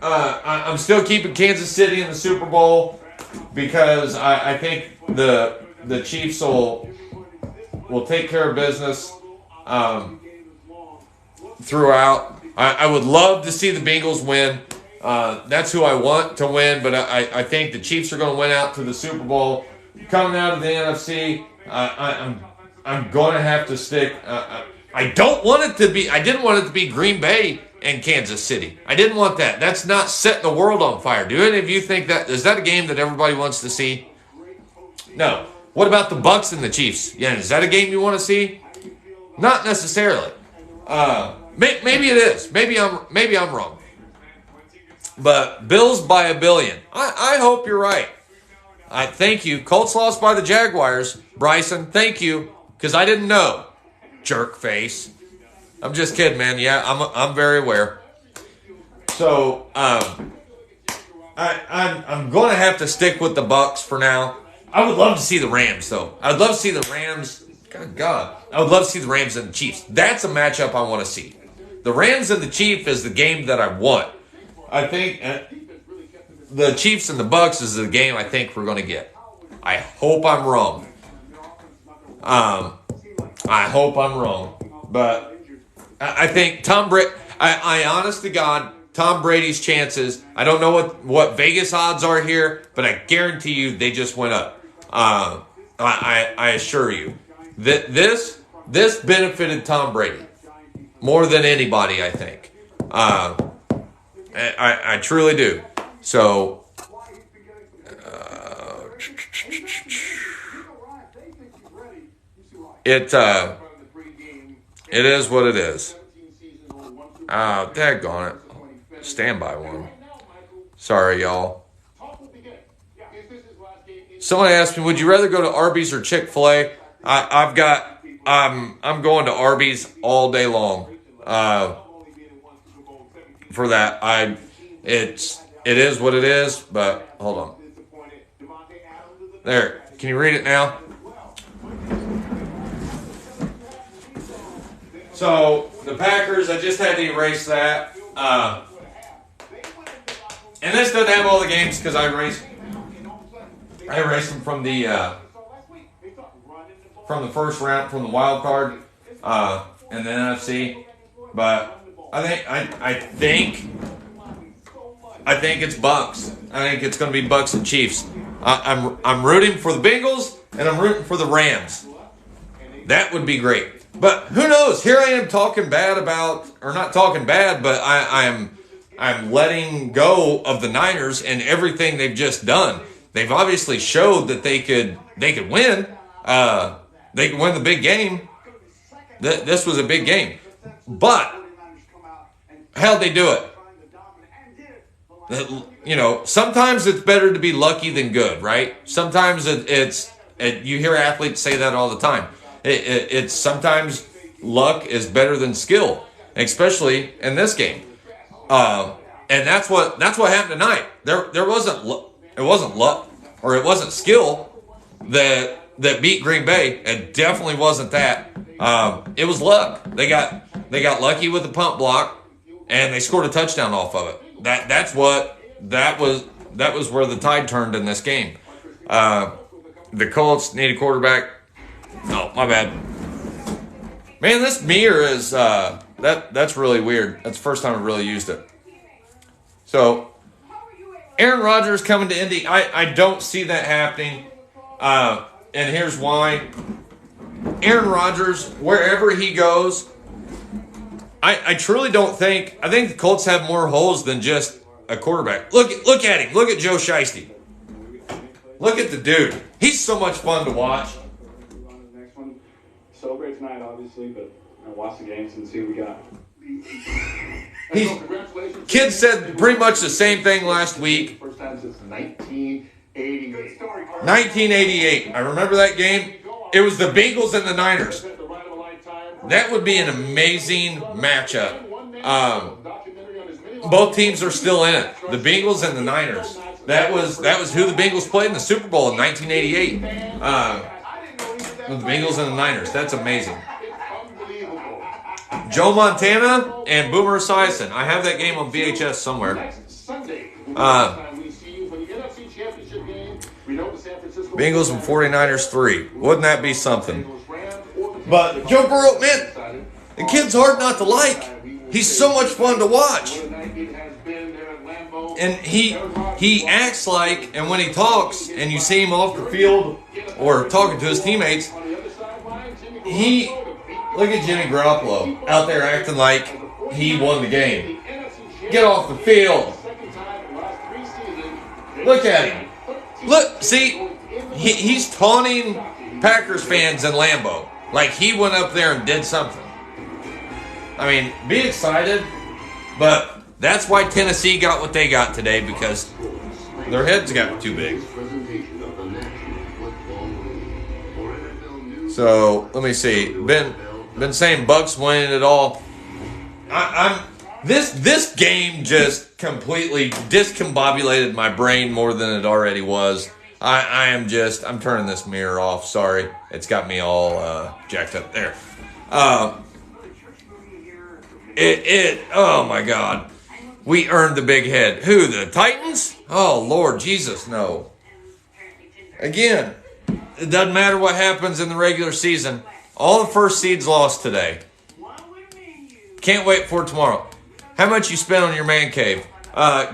I'm still keeping Kansas City in the Super Bowl because I think the Chiefs will take care of business throughout. I would love to see the Bengals win. That's who I want to win, but I think the Chiefs are going to win out to the Super Bowl. Coming out of the NFC, I'm going to have to stick. I didn't want it to be Green Bay and Kansas City. I didn't want that. That's not setting the world on fire. Do any of you think that is that a game that everybody wants to see? No. What about the Bucks and the Chiefs? Yeah, is that a game you want to see? Not necessarily. Maybe it is. Maybe I'm wrong. But Bills by $1 billion. I hope you're right. I thank you. Colts lost by the Jaguars. Bryson, thank you, because I didn't know. Jerk face. I'm just kidding, man. Yeah, I'm very aware. So I'm going to have to stick with the Bucks for now. I would love to see the Rams, though. I would love to see the Rams. God. I would love to see the Rams and the Chiefs. That's a matchup I want to see. The Rams and the Chiefs is the game that I want. I think the Chiefs and the Bucks is the game I think we're going to get. I hope I'm wrong. I hope I'm wrong. But I think Tom Brady, I honest to God, Tom Brady's chances, I don't know what Vegas odds are here, but I guarantee you they just went up. I assure you. This benefited Tom Brady more than anybody, I think. I truly do. So, it is what it is. Daggone it. Stand by one. Sorry, y'all. Someone asked me, would you rather go to Arby's or Chick-fil-A? I'm going to Arby's all day long. For that, it is what it is, but hold on. There, can you read it now? So, the Packers, I just had to erase that. And this doesn't have all the games because I erased them from the first round, from the wild card, and the NFC. But I think it's Bucks. I think it's going to be Bucks and Chiefs. I'm rooting for the Bengals and I'm rooting for the Rams. That would be great. But who knows? Here I am talking bad about, or not talking bad, but I'm letting go of the Niners and everything they've just done. They've obviously showed that they could win. They could win the big game. This was a big game. But how'd they do it? Sometimes it's better to be lucky than good, right? Sometimes you hear athletes say that all the time. It's sometimes luck is better than skill, especially in this game. And that's what happened tonight. It wasn't luck or it wasn't skill that beat Green Bay. It definitely wasn't that. It was luck. They got lucky with the punt block and they scored a touchdown off of it. That was where the tide turned in this game. The Colts need a quarterback. Oh, my bad. Man, this mirror is that's really weird. That's the first time I've really used it. So, Aaron Rodgers coming to Indy, I don't see that happening. And here's why. Aaron Rodgers, wherever he goes, I truly don't think, I think the Colts have more holes than just a quarterback. Look at him. Look at Joe Shiesty. Look at the dude. He's so much fun to watch. Next one. Celebrate tonight, obviously, but watch the games and see what we got. Kid said pretty much the same thing last week. First time since 1988. 1988. I remember that game. It was the Bengals and the Niners. That would be an amazing matchup. Both teams are still in it. The Bengals and the Niners. That was who the Bengals played in the Super Bowl in 1988. The Bengals and the Niners. That's amazing. Joe Montana and Boomer Esiason. I have that game on VHS somewhere. Bengals and 49ers 3. Wouldn't that be something? But Joe Burrow, man, the kid's hard not to like. He's so much fun to watch. And he acts like, and when he talks, and you see him off the field or talking to his teammates, look at Jimmy Garoppolo out there acting like he won the game. Get off the field. Look at him. Look, see, he's taunting Packers fans in Lambeau like he went up there and did something. I mean, be excited, but that's why Tennessee got what they got today, because their heads got too big. So let me see. Been saying Bucks winning it all. This game just completely discombobulated my brain more than it already was. I'm turning this mirror off. Sorry, it's got me all jacked up there. Oh my God. We earned the big head. Who, the Titans? Oh, Lord Jesus, no. Again, it doesn't matter what happens in the regular season. All the first seeds lost today. Can't wait for tomorrow. How much you spent on your man cave?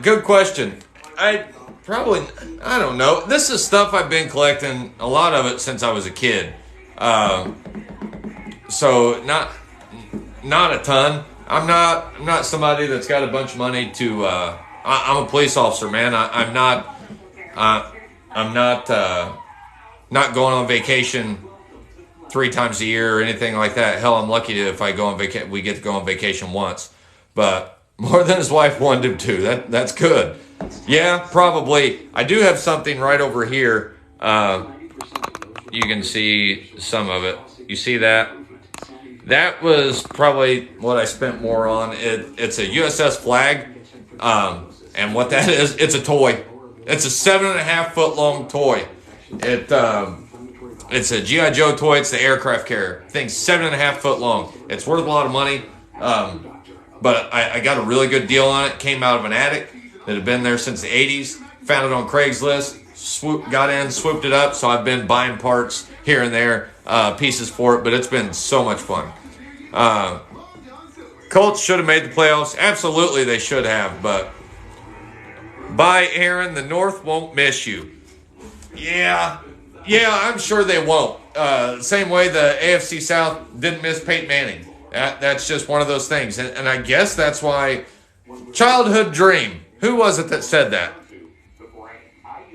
Good question. I don't know. This is stuff I've been collecting, a lot of it since I was a kid. So not a ton. I'm not somebody that's got a bunch of money to. I'm a police officer, man. I'm not going on vacation 3 times a year or anything like that. Hell, I'm lucky if I go on vacation. We get to go on vacation once, but more than his wife wanted him to. That's good. Yeah, probably. I do have something right over here. You can see some of it. You see that? That was probably what I spent more on. It's a USS flag, and what that is, it's a toy. It's a 7.5 foot long toy. It's a G.I. Joe toy. It's the aircraft carrier. Thing's 7.5 foot long. It's worth a lot of money, but I got a really good deal on it. Came out of an attic that had been there since the 80s. Found it on Craigslist. Got in, swooped it up. So I've been buying parts here and there, pieces for it, but it's been so much fun. Colts should have made the playoffs. Absolutely, they should have. But bye, Aaron. The North won't miss you. Yeah, I'm sure they won't. Same way the AFC South didn't miss Peyton Manning. That's just one of those things. And I guess that's why childhood dream. Who was it that said that?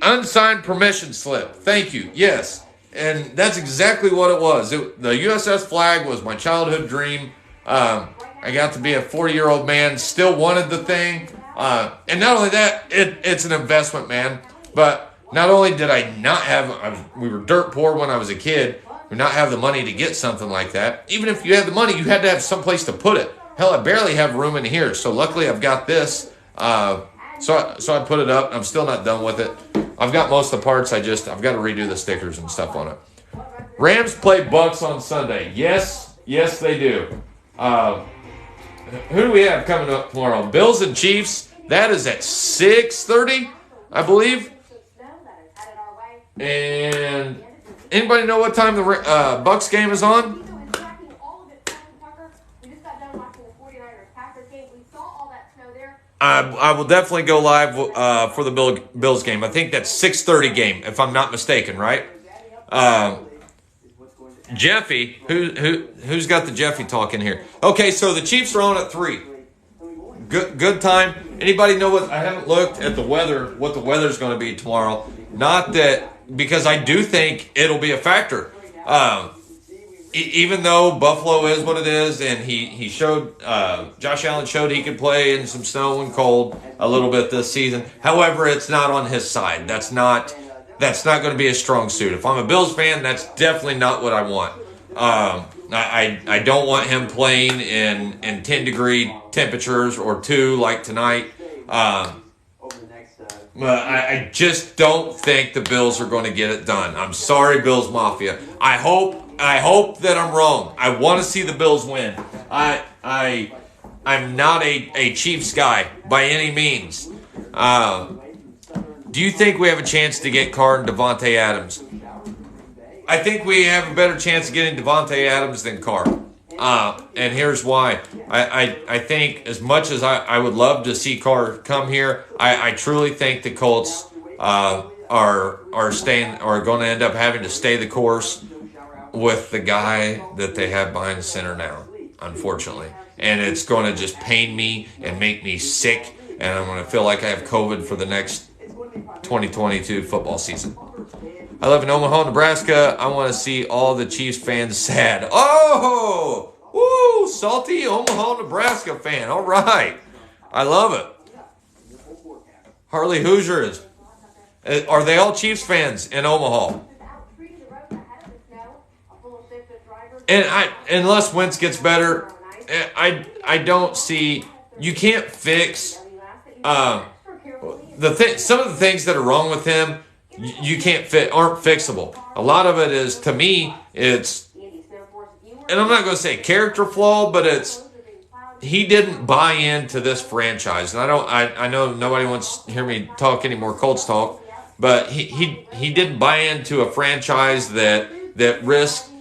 Unsigned permission slip. Thank you. Yes. And that's exactly what it was. The USS flag was my childhood dream. I got to be a 40-year-old man, still wanted the thing. And not only that, it's an investment, man. But not only did I not have, we were dirt poor when I was a kid, we not have the money to get something like that. Even if you had the money, you had to have some place to put it. Hell, I barely have room in here. So luckily I've got this. So I put it up. I'm still not done with it. I've got most of the parts. I've got to redo the stickers and stuff on it. Rams play Bucks on Sunday. Yes, they do. Who do we have coming up tomorrow? Bills and Chiefs. That is at 6:30, I believe. And anybody know what time the Bucks game is on? I will definitely go live for the Bills game. I think that's 6:30 game, if I'm not mistaken, right? Jeffy, who's got the Jeffy talk in here? Okay, so the Chiefs are on at 3. Good time. Anybody know what? I haven't looked at the weather. What the weather's going to be tomorrow? Not that, because I do think it'll be a factor. Even though Buffalo is what it is, and he showed, Josh Allen showed he could play in some snow and cold a little bit this season. However, it's not on his side. That's not going to be a strong suit. If I'm a Bills fan, that's definitely not what I want. I don't want him playing in 10-degree temperatures or 2 like tonight. I just don't think the Bills are going to get it done. I'm sorry, Bills Mafia. I hope that I'm wrong. I want to see the Bills win. I'm not a Chiefs guy by any means. Do you think we have a chance to get Carr and Devontae Adams? I think we have a better chance of getting Devontae Adams than Carr. And here's why. I think as much as I would love to see Carr come here, I truly think the Colts are going to end up having to stay the course with the guy that they have behind the center now, unfortunately. And it's going to just pain me and make me sick, and I'm going to feel like I have COVID for the next 2022 football season. I live in Omaha, Nebraska. I want to see all the Chiefs fans sad. Oh, woo, salty Omaha, Nebraska fan. All right. I love it. Harley Hoosiers. Are they all Chiefs fans in Omaha? And unless Wentz gets better, I don't see, you can't fix some of the things that are wrong with him. You can't aren't fixable. A lot of it is, to me, it's, and I'm not going to say character flaw, but it's, he didn't buy into this franchise. And I know nobody wants to hear me talk any more Colts talk, but he didn't buy into a franchise that risked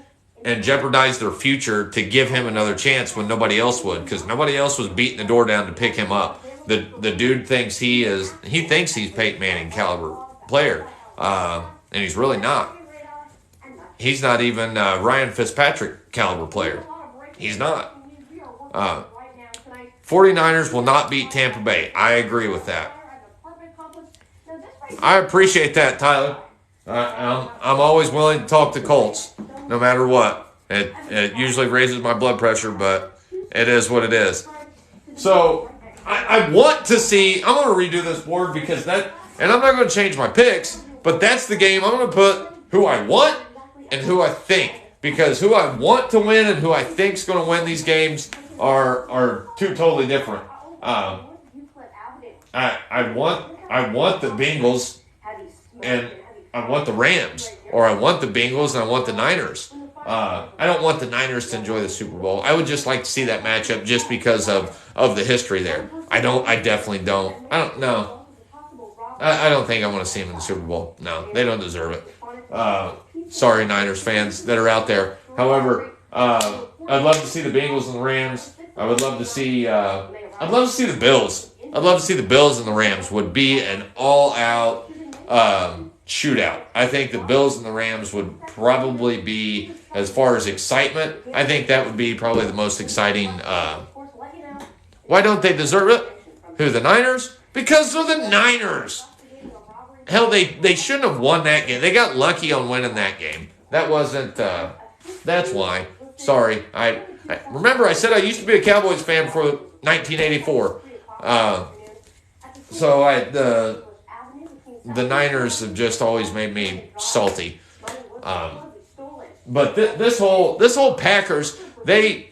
and jeopardized their future to give him another chance when nobody else would, because nobody else was beating the door down to pick him up. The dude thinks he's Peyton Manning caliber player, and he's really not. He's not even Ryan Fitzpatrick caliber player. He's not. 49ers will not beat Tampa Bay. I agree with that. I appreciate that, Tyler. I'm always willing to talk to Colts, no matter what. It usually raises my blood pressure, but it is what it is. So I want to see, I'm going to redo this board because and I'm not going to change my picks, but that's the game. I'm going to put who I want and who I think, because who I want to win and who I think is going to win these games are two totally different. I want the Bengals and I want the Rams, or I want the Bengals and I want the Niners. I don't want the Niners to enjoy the Super Bowl. I would just like to see that matchup just because of the history there. I definitely don't. I don't know. I don't think I want to see them in the Super Bowl. No, they don't deserve it. Sorry, Niners fans that are out there. However, I'd love to see the Bengals and the Rams. I would love to see. I'd love to see the Bills. I'd love to see the Bills and the Rams. Would be an all-out shootout. I think the Bills and the Rams would probably be, as far as excitement, I think that would be probably the most exciting. Why don't they deserve it? Who, the Niners? Because they're the Niners. Hell, they shouldn't have won that game. They got lucky on winning that game. That wasn't, that's why. Sorry. I remember I said I used to be a Cowboys fan for 1984. So the Niners have just always made me salty. But this whole Packers, the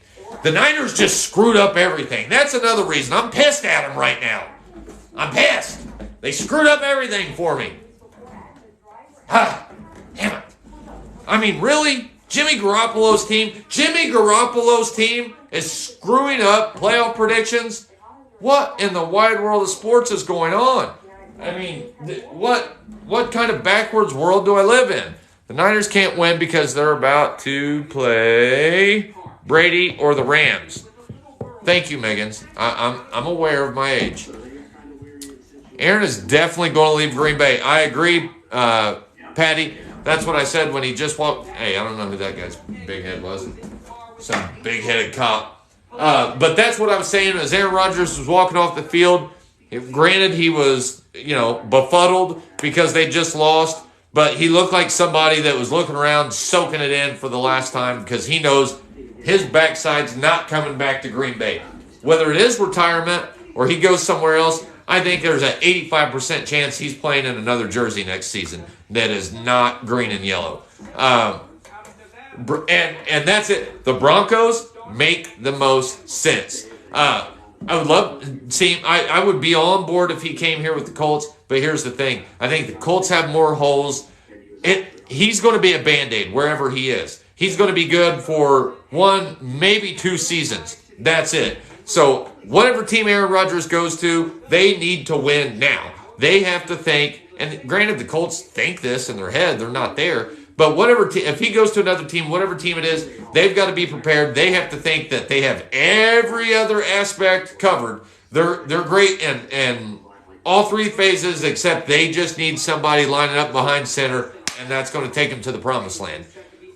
Niners just screwed up everything. That's another reason. I'm pissed at them right now. I'm pissed. They screwed up everything for me. Damn it. I mean, really? Jimmy Garoppolo's team is screwing up playoff predictions? What in the wide world of sports is going on? I mean, what kind of backwards world do I live in? The Niners can't win because they're about to play Brady or the Rams. Thank you, Megan. I'm aware of my age. Aaron is definitely going to leave Green Bay. I agree, Patty. That's what I said when he just walked. Hey, I don't know who that guy's big head was. Some big-headed cop. But that's what I was saying as Aaron Rodgers was walking off the field. Granted, he was, befuddled because they just lost. But he looked like somebody that was looking around, soaking it in for the last time because he knows his backside's not coming back to Green Bay. Whether it is retirement or he goes somewhere else, I think there's an 85% chance he's playing in another jersey next season that is not green and yellow. And that's it. The Broncos make the most sense. I would love to see him. I would be on board if he came here with the Colts, but here's the thing. I think the Colts have more holes. He's going to be a Band-Aid wherever he is. He's going to be good for 1, maybe 2 seasons. That's it. So whatever team Aaron Rodgers goes to, they need to win now. They have to think, and granted the Colts think this in their head, they're not there, but if he goes to another team, whatever team it is, they've got to be prepared. They have to think that they have every other aspect covered. They're great in all 3 phases, except they just need somebody lining up behind center, and that's going to take them to the promised land.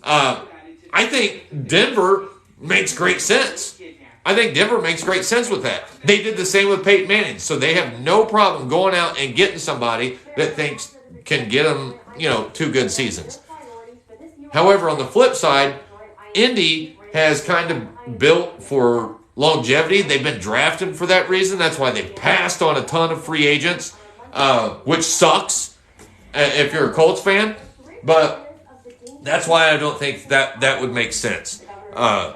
I think Denver makes great sense. I think Denver makes great sense with that. They did the same with Peyton Manning, so they have no problem going out and getting somebody that thinks can get them, 2 good seasons. However, on the flip side, Indy has kind of built for longevity. They've been drafted for that reason. That's why they've passed on a ton of free agents, which sucks if you're a Colts fan. But that's why I don't think that would make sense. I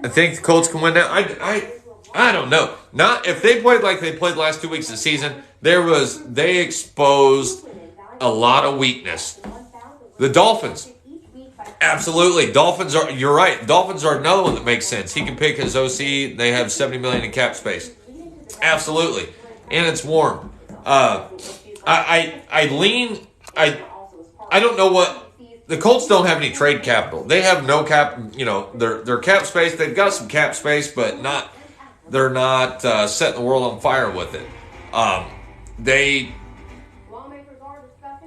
think the Colts can win now. I don't know. Not if they played like they played the last 2 weeks of the season. They exposed a lot of weakness. The Dolphins, absolutely. You're right. Dolphins are another one that makes sense. He can pick his OC. They have $70 million in cap space. Absolutely, and it's warm. I don't know what. The Colts don't have any trade capital. They have no cap, their cap space. They've got some cap space, but they're not setting the world on fire with it.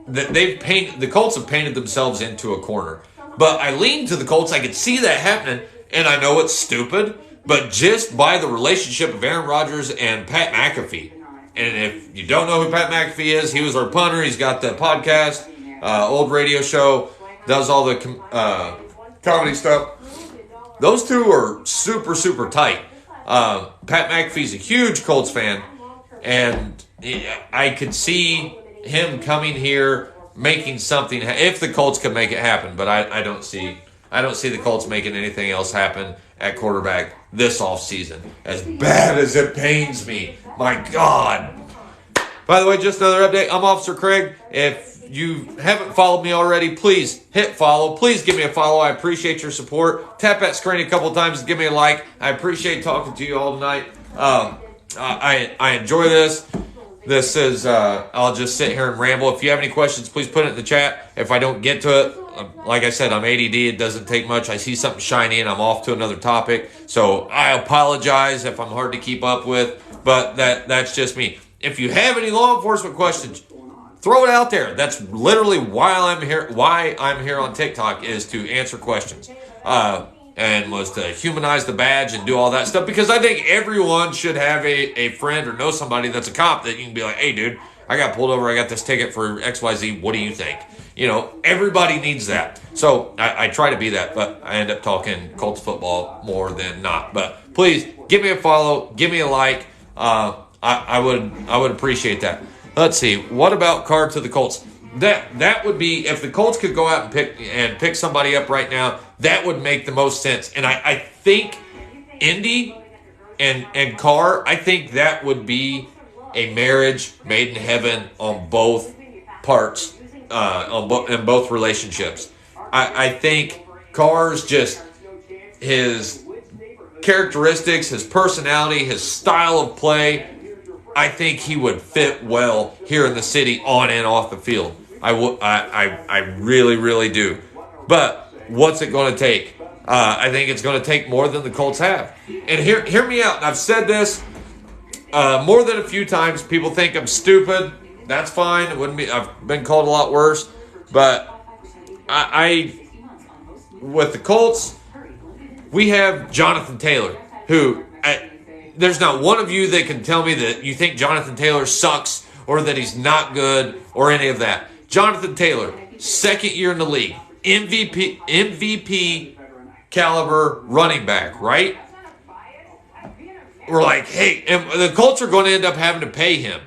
The Colts have painted themselves into a corner. But I lean to the Colts. I could see that happening, and I know it's stupid, but just by the relationship of Aaron Rodgers and Pat McAfee. And if you don't know who Pat McAfee is, he was our punter. He's got the podcast, old radio show. Does all the comedy stuff. Those two are super, super tight. Pat McAfee's a huge Colts fan, and I could see him coming here, making something. If the Colts could make it happen, but I don't see the Colts making anything else happen at quarterback this offseason. As bad as it pains me, my God. By the way, just another update. I'm Officer Craig. If you haven't followed me already, please hit follow. Please give me a follow. I appreciate your support. Tap that screen a couple times and give me a like. I appreciate talking to you all tonight. I enjoy this. This is, I'll just sit here and ramble. If you have any questions, please put it in the chat. If I don't get to it, like I said, I'm ADD. It doesn't take much. I see something shiny and I'm off to another topic. So I apologize if I'm hard to keep up with, but that's just me. If you have any law enforcement questions, throw it out there. That's literally why I'm here on TikTok, is to answer questions. And was to humanize the badge and do all that stuff, because I think everyone should have a friend or know somebody that's a cop that you can be like, hey, dude, I got pulled over. I got this ticket for XYZ. What do you think? Everybody needs that. So I try to be that, but I end up talking Colts football more than not. But please give me a follow. Give me a like. I would appreciate that. Let's see. What about Carr to the Colts? That would be, if the Colts could go out and pick somebody up right now, that would make the most sense. And I think Indy and Carr, I think that would be a marriage made in heaven on both parts, in both relationships. I think Carr's just his characteristics, his personality, his style of play, I think he would fit well here in the city on and off the field. I really, really do. But what's it going to take? I think it's going to take more than the Colts have. And hear me out. I've said this more than a few times. People think I'm stupid. That's fine. It wouldn't be. I've been called a lot worse. But I with the Colts, we have Jonathan Taylor, who there's not one of you that can tell me that you think Jonathan Taylor sucks or that he's not good or any of that. Jonathan Taylor, second year in the league, MVP caliber running back, right? We're like, hey, and the Colts are going to end up having to pay him.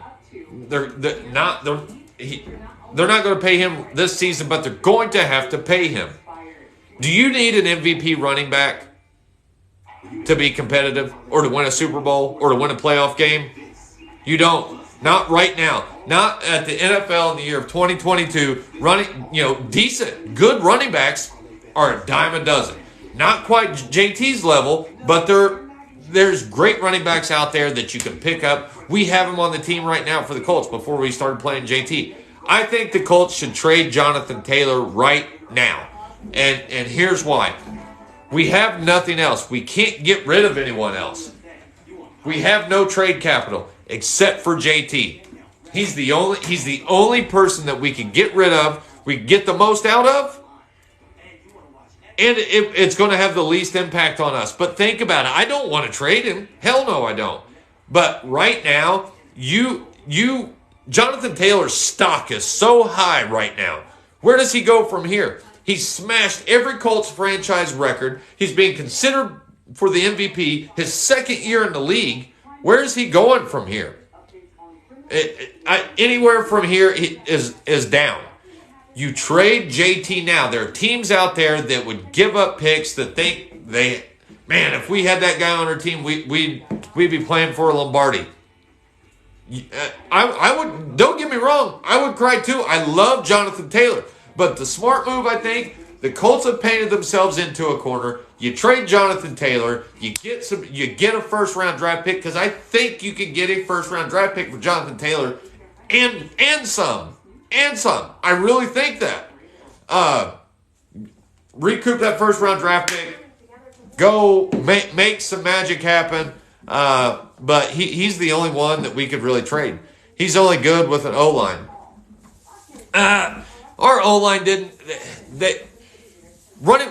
They're not going to pay him this season, but they're going to have to pay him. Do you need an MVP running back to be competitive or to win a Super Bowl or to win a playoff game? You don't. Not right now. Not at the NFL in the year of 2022. Decent, good running backs are a dime a dozen. Not quite JT's level, but there's great running backs out there that you can pick up. We have him on the team right now for the Colts before we started playing JT. I think the Colts should trade Jonathan Taylor right now. And here's why. We have nothing else. We can't get rid of anyone else. We have no trade capital except for JT. He's the only person that we can get rid of, we can get the most out of, and it's going to have the least impact on us. But think about it. I don't want to trade him. Hell no, I don't. But right now, Jonathan Taylor's stock is so high right now. Where does he go from here? He's smashed every Colts franchise record. He's being considered for the MVP his second year in the league. Where is he going from here? Anywhere from here is down. You trade JT now. There are teams out there that would give up picks that think if we had that guy on our team, we'd be playing for a Lombardi. I would. Don't get me wrong. I would cry too. I love Jonathan Taylor. But the smart move, I think, the Colts have painted themselves into a corner. You trade Jonathan Taylor, you get a first-round draft pick, because I think you can get a first-round draft pick for Jonathan Taylor and some. I really think that. Recoup that first-round draft pick, go make some magic happen. But he's the only one that we could really trade. He's only good with an O-line. Our O-line didn't. Running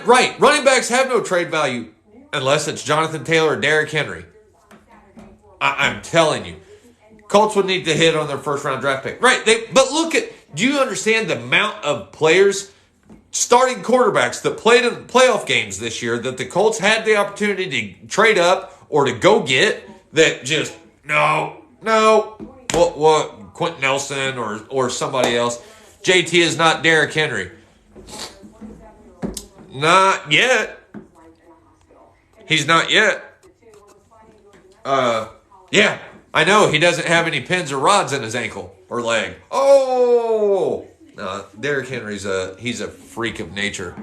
backs have no trade value unless it's Jonathan Taylor or Derrick Henry. I'm telling you. Colts would need to hit on their first-round draft pick. Right. But do you understand the amount of players, starting quarterbacks that played in playoff games this year that the Colts had the opportunity to trade up or to go get that just, no. What Quentin Nelson or somebody else. JT is not Derrick Henry. Not yet. He's not yet. Yeah, I know. He doesn't have any pins or rods in his ankle or leg. Oh! No, Derrick Henry's he's a freak of nature.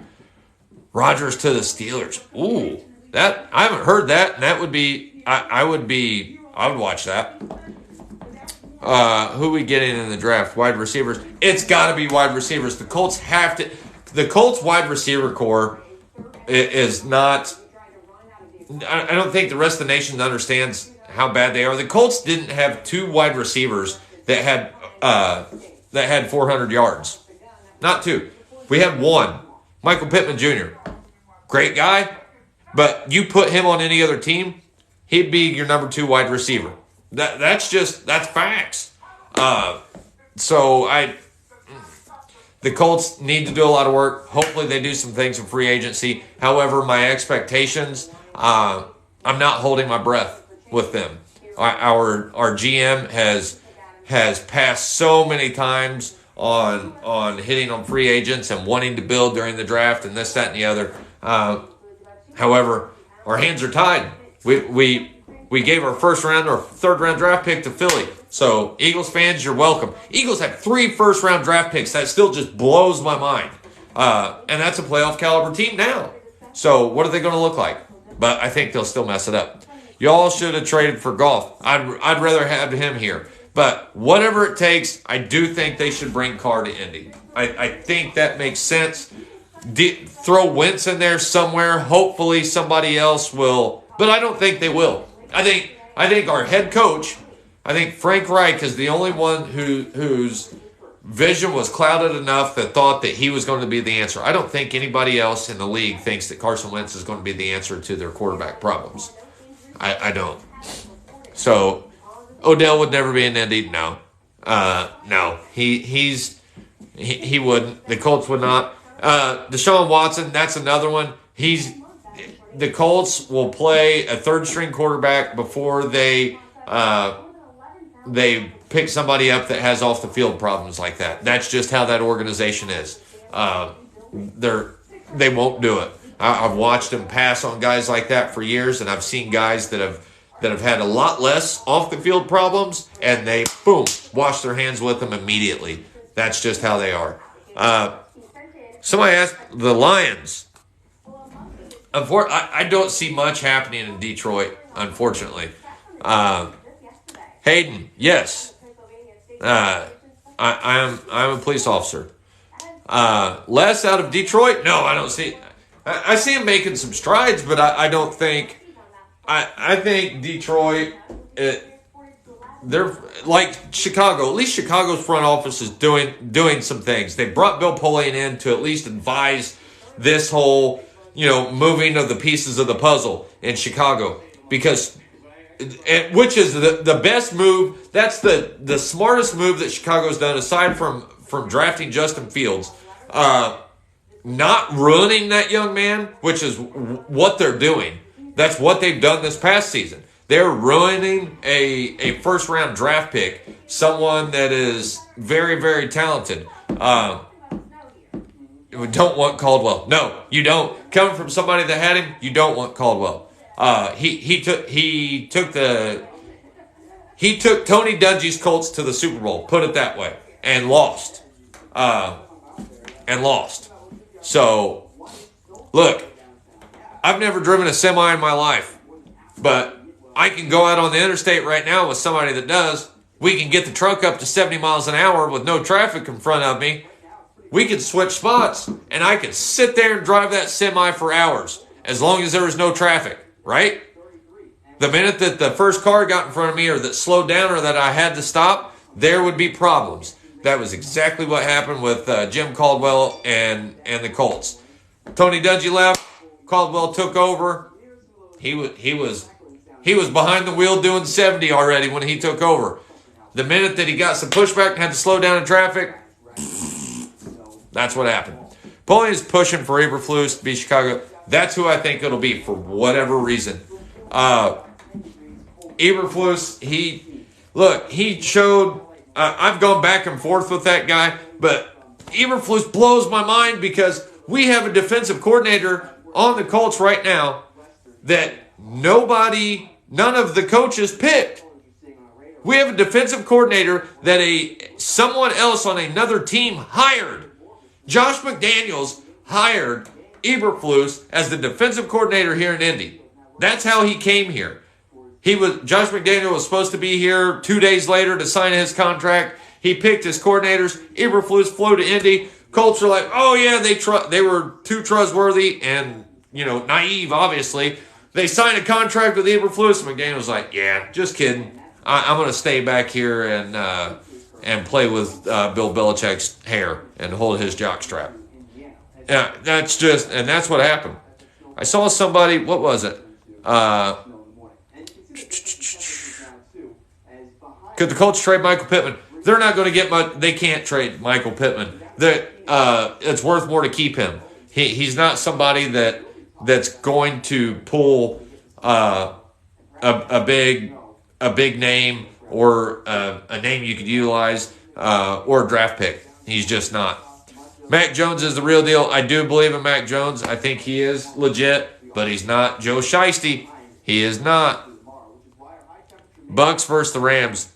Rodgers to the Steelers. Ooh, that I haven't heard that, and that would be I would watch that. Who we getting in the draft? Wide receivers. It's got to be wide receivers. The Colts have to. The Colts wide receiver core is not. I don't think the rest of the nation understands how bad they are. The Colts didn't have two wide receivers that had 400 yards. Not two. We had one. Michael Pittman Jr. Great guy, but you put him on any other team, he'd be your number 2 wide receiver. That's facts. The Colts need to do a lot of work. Hopefully they do some things in free agency. However, my expectations, I'm not holding my breath with them. Our GM has passed so many times on hitting on free agents and wanting to build during the draft and this, that, and the other. However, our hands are tied. We gave our first round or third round draft pick to Philly. So, Eagles fans, you're welcome. Eagles have 3 first round draft picks. That still just blows my mind. And that's a playoff caliber team now. So, what are they going to look like? But I think they'll still mess it up. Y'all should have traded for Goff. I'd rather have him here. But whatever it takes, I do think they should bring Carr to Indy. I think that makes sense throw Wentz in there somewhere. Hopefully somebody else will, but I don't think they will. I think our head coach, I think Frank Reich is the only one whose vision was clouded enough that thought that he was going to be the answer. I don't think anybody else in the league thinks that Carson Wentz is going to be the answer to their quarterback problems. I don't. So Odell would never be an Indy. No. No. He wouldn't. The Colts would not. Deshaun Watson, that's another one. The Colts will play a third-string quarterback before they pick somebody up that has off-the-field problems like that. That's just how that organization is. They won't do it. I've watched them pass on guys like that for years, and I've seen guys that have had a lot less off-the-field problems, and they, boom, wash their hands with them immediately. That's just how they are. Somebody asked the Lions. I don't see much happening in Detroit, unfortunately. Hayden, yes. I'm a police officer. Les out of Detroit? No, I don't see. I see him making some strides, but I don't think. I think Detroit. They're like Chicago. At least Chicago's front office is doing some things. They brought Bill Polian in to at least advise this whole, moving of the pieces of the puzzle in Chicago, because, which is the best move. That's the smartest move that Chicago's done, aside from drafting Justin Fields. Not ruining that young man, which is what they're doing. That's what they've done this past season. They're ruining a first-round draft pick, someone that is very, very talented. You don't want Caldwell. No, you don't. Coming from somebody that had him, you don't want Caldwell. He took Tony Dungy's Colts to the Super Bowl, put it that way, and lost. So, look, I've never driven a semi in my life, but I can go out on the interstate right now with somebody that does. We can get the truck up to 70 miles an hour with no traffic in front of me. We could switch spots, and I could sit there and drive that semi for hours, as long as there was no traffic, right? The minute that the first car got in front of me, or that slowed down, or that I had to stop, there would be problems. That was exactly what happened with Jim Caldwell and the Colts. Tony Dungy left. Caldwell took over. He was behind the wheel doing 70 already when he took over. The minute that he got some pushback and had to slow down in traffic, that's what happened. Polian is pushing for Eberflus to be Chicago. That's who I think it'll be for whatever reason. Eberflus, he showed. I've gone back and forth with that guy, but Eberflus blows my mind, because we have a defensive coordinator on the Colts right now that none of the coaches picked. We have a defensive coordinator that someone else on another team hired. Josh McDaniels hired Eberflus as the defensive coordinator here in Indy. That's how he came here. Josh McDaniel was supposed to be here 2 days later to sign his contract. He picked his coordinators. Eberflus flew to Indy. Colts are like, oh yeah, they were too trustworthy and naive. Obviously, they signed a contract with Eberflus. And McDaniel was like, yeah, just kidding. I'm going to stay back here and play with Bill Belichick's hair and hold his jockstrap. Yeah, that's what happened. I saw somebody. What was it? Could the Colts trade Michael Pittman? They're not going to get much. They can't trade Michael Pittman. It's worth more to keep him. He's not somebody that's going to pull a big name, or a name you could utilize, or a draft pick. He's just not. Mac Jones is the real deal. I do believe in Mac Jones. I think he is legit, but he's not Joe Shiesty. He is not. Bucks versus the Rams.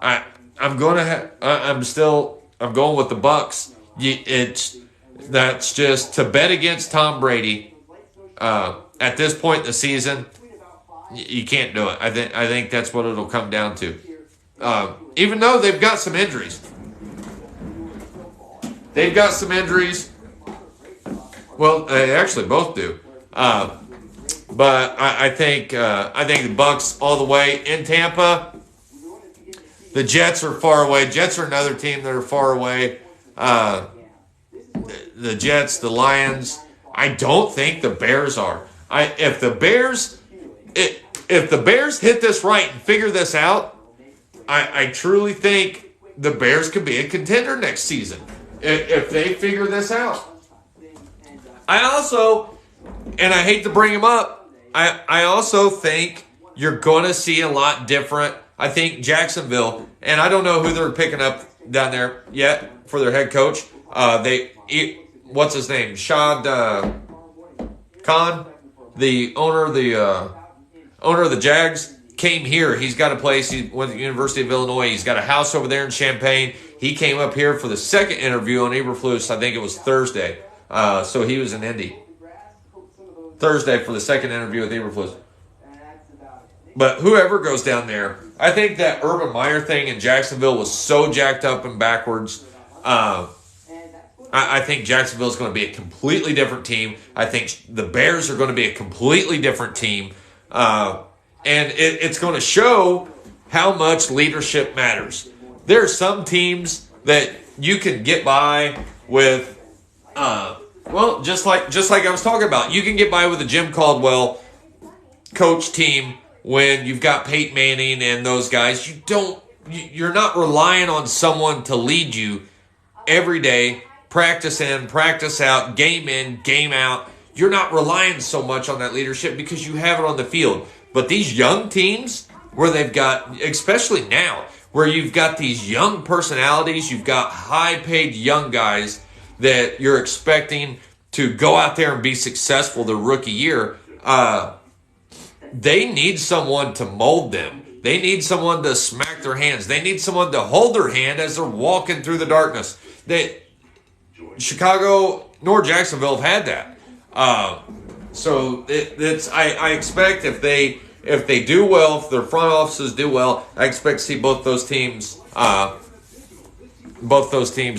I'm going with the Bucks. That's just to bet against Tom Brady at this point in the season. You can't do it. I think that's what it'll come down to. Even though they've got some injuries. Well, they actually both do. But I think the Bucks all the way in Tampa. The Jets are far away. Jets are another team that are far away. The Jets, the Lions. I don't think the Bears are. If the Bears hit this right and figure this out, I truly think the Bears could be a contender next season if they figure this out. I also, and I hate to bring him up, I also think you're going to see a lot different. I think Jacksonville, and I don't know who they're picking up down there yet for their head coach. What's his name? Shad Khan, the owner of the Jags, came here. He's got a place. He went to the University of Illinois. He's got a house over there in Champaign. He came up here for the second interview on Eberflus. I think it was Thursday. So he was in Indy. Thursday for the second interview with Eberflus. But whoever goes down there, I think that Urban Meyer thing in Jacksonville was so jacked up and backwards. I think Jacksonville is going to be a completely different team. I think the Bears are going to be a completely different team. And it's going to show how much leadership matters. There are some teams that you can get by with, just like I was talking about. You can get by with a Jim Caldwell coach team when you've got Peyton Manning and those guys. You're not relying on someone to lead you every day, practice in, practice out, game in, game out. You're not relying so much on that leadership because you have it on the field. But these young teams, where they've got, especially now, where you've got these young personalities, you've got high-paid young guys that you're expecting to go out there and be successful their rookie year, they need someone to mold them. They need someone to smack their hands. They need someone to hold their hand as they're walking through the darkness. Chicago nor Jacksonville have had that. So I expect if they do well, if their front offices do well, I expect to see both those teams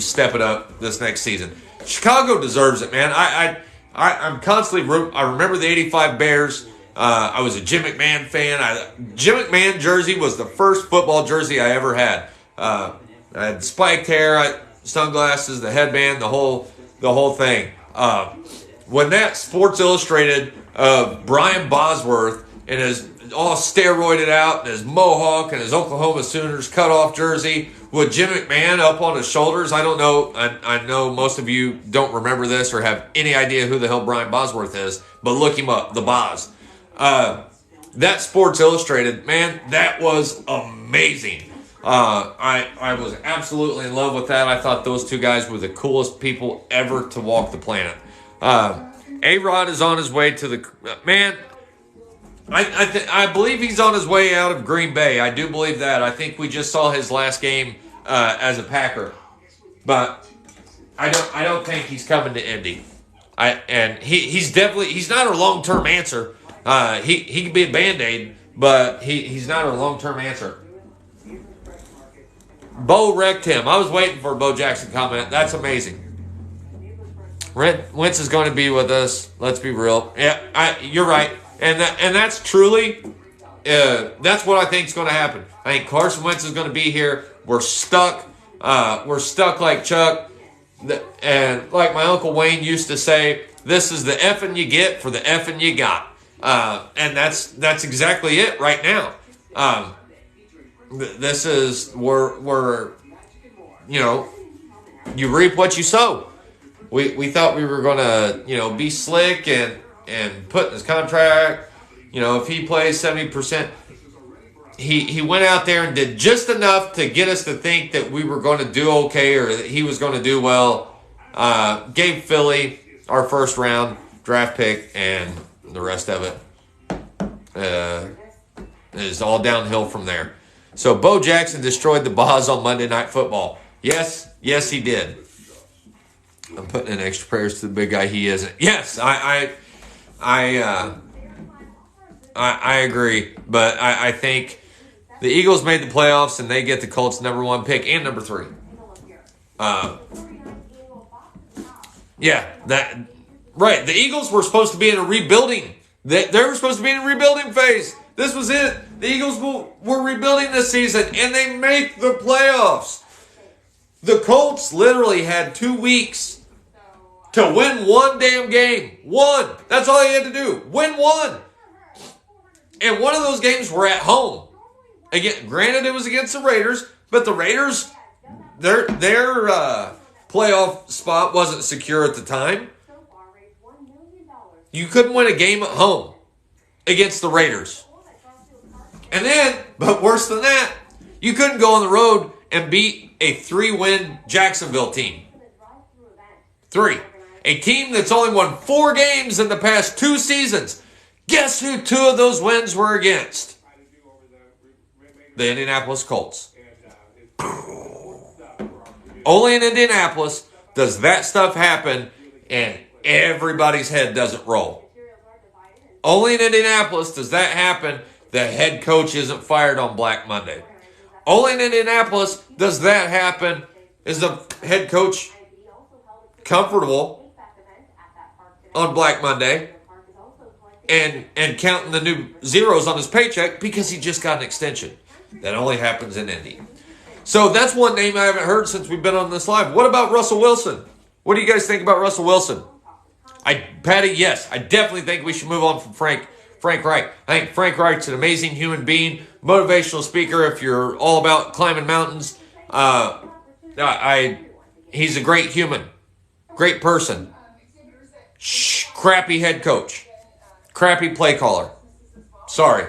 step it up this next season. Chicago deserves it, man. I'm constantly I remember the '85 Bears. I was a Jim McMahon fan. Jim McMahon jersey was the first football jersey I ever had. I had spiked hair, sunglasses, the headband, the whole thing. When that Sports Illustrated of Brian Bosworth and his all steroided out and his mohawk and his Oklahoma Sooners cutoff jersey with Jim McMahon up on his shoulders, I don't know. I know most of you don't remember this or have any idea who the hell Brian Bosworth is, but look him up, the Boz. That Sports Illustrated, man, that was amazing. I was absolutely in love with that. I thought those two guys were the coolest people ever to walk the planet. A-Rod is on his way to the man. I believe he's on his way out of Green Bay. I do believe that. I think we just saw his last game as a Packer, but I don't think he's coming to Indy. He's not a long-term answer. He could be a Band-Aid, but he's not a long-term answer. Bo wrecked him. I was waiting for a Bo Jackson comment. That's amazing. Wentz is going to be with us. Let's be real. Yeah, you're right. And that's truly, that's what I think is going to happen. I think Carson Wentz is going to be here. We're stuck. We're stuck like Chuck. And like my Uncle Wayne used to say, this is the effing you get for the effing you got. And that's exactly it right now. This is where you reap what you sow. We thought we were going to, be slick and put in his contract. If he plays 70%, he went out there and did just enough to get us to think that we were going to do okay or that he was going to do well. Gave Philly our first round draft pick, and the rest of it is all downhill from there. So Bo Jackson destroyed the Boz on Monday Night Football. Yes, he did. I'm putting in extra prayers to the big guy. He isn't. Yes, I agree, but I think the Eagles made the playoffs and they get the Colts number 1 pick and number 3. Right. The Eagles were supposed to be in a rebuilding. They were supposed to be in a rebuilding phase. This was it. The Eagles were rebuilding this season, and they make the playoffs. The Colts literally had 2 weeks to win one damn game. One. That's all they had to do. Win one. And one of those games were at home. Again, granted, it was against the Raiders, but the Raiders, their playoff spot wasn't secure at the time. You couldn't win a game at home against the Raiders. And then, but worse than that, you couldn't go on the road and beat a 3-win Jacksonville team. 3. A team that's only won 4 games in the past 2 seasons. Guess who 2 of those wins were against? The Indianapolis Colts. Only in Indianapolis does that stuff happen and everybody's head doesn't roll. Only in Indianapolis does that happen. The head coach isn't fired on Black Monday. Only in Indianapolis does that happen. Is the head coach comfortable on Black Monday and counting the new zeros on his paycheck because he just got an extension? That only happens in Indy. So that's one name I haven't heard since we've been on this live. What about Russell Wilson? What do you guys think about Russell Wilson? Patty, yes. I definitely think we should move on from Frank Reich. I think Frank Reich's an amazing human being, motivational speaker if you're all about climbing mountains. He's a great human, great person. Crappy head coach, crappy play caller. Sorry.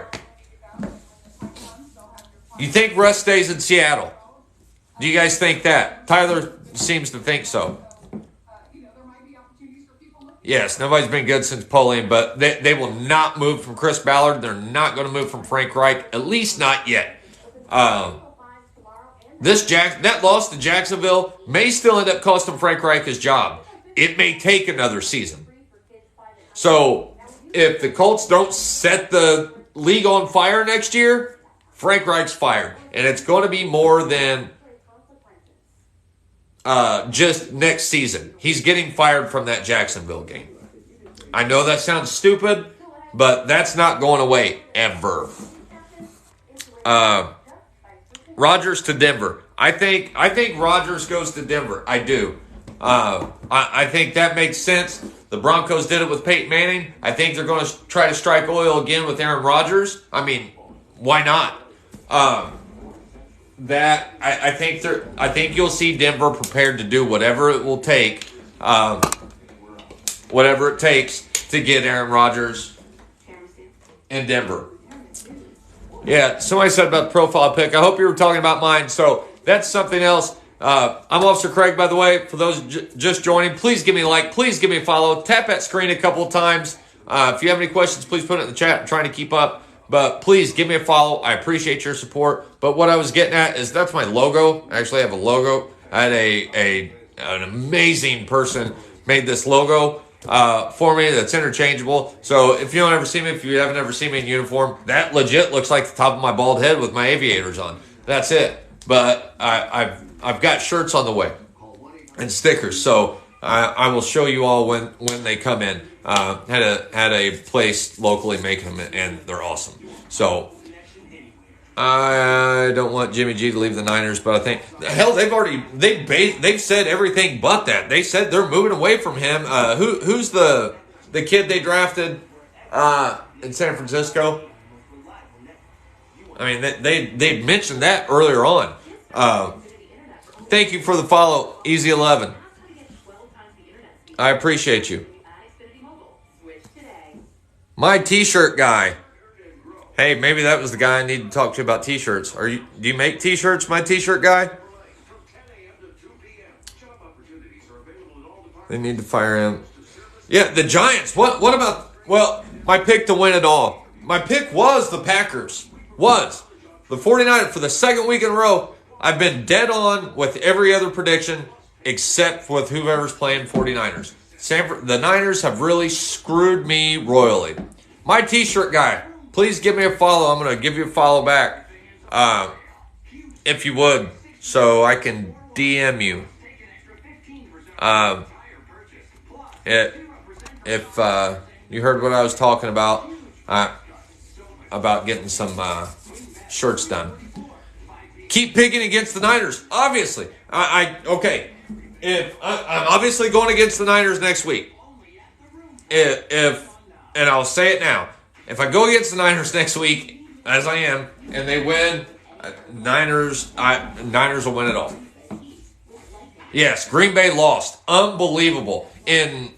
You think Russ stays in Seattle? Do you guys think that? Tyler seems to think so. Yes, nobody's been good since Polian, but they will not move from Chris Ballard. They're not going to move from Frank Reich, at least not yet. That loss to Jacksonville may still end up costing Frank Reich his job. It may take another season. So if the Colts don't set the league on fire next year, Frank Reich's fired. And it's going to be more than just next season. He's getting fired from that Jacksonville game. I know that sounds stupid, but that's not going away ever. Rodgers to Denver. I think Rodgers goes to Denver. I do. I think that makes sense. The Broncos did it with Peyton Manning. I think they're going to try to strike oil again with Aaron Rodgers. I mean, why not? I think you'll see Denver prepared to do whatever it will take, whatever it takes to get Aaron Rodgers in Denver. Yeah, somebody said about the profile pic. I hope you were talking about mine. So that's something else. I'm Officer Craig, by the way. For those just joining, please give me a like. Please give me a follow. Tap that screen a couple of times. If you have any questions, please put it in the chat. I'm trying to keep up. But please give me a follow. I appreciate your support. But what I was getting at is that's my logo. I actually have a logo. I had an amazing person made this logo for me that's interchangeable. So if you don't ever see me, if you haven't ever seen me in uniform, that legit looks like the top of my bald head with my aviators on. That's it. But I've got shirts on the way and stickers. So I will show you all when they come in. Had a place locally make them, and they're awesome. So I don't want Jimmy G to leave the Niners, but I think hell they've said everything but that. They said they're moving away from him. Who's the kid they drafted in San Francisco? I mean they mentioned that earlier on. Thank you for the follow, Easy 11. I appreciate you. My T-shirt guy. Hey, maybe that was the guy I need to talk to about T-shirts. Do you make T-shirts, my T-shirt guy? They need to fire him. Yeah, the Giants. What about? Well, my pick to win it all. My pick was the Packers. The 49ers for the second week in a row. I've been dead on with every other prediction except with whoever's playing 49ers. The Niners have really screwed me royally. My T-shirt guy, please give me a follow. I'm going to give you a follow back, if you would, so I can DM you. if you heard what I was talking about getting some shirts done. Keep picking against the Niners. Obviously, okay. If I'm obviously going against the Niners next week. If and I'll say it now. If I go against the Niners next week, as I am, and they win, Niners will win it all. Yes, Green Bay lost. Unbelievable. It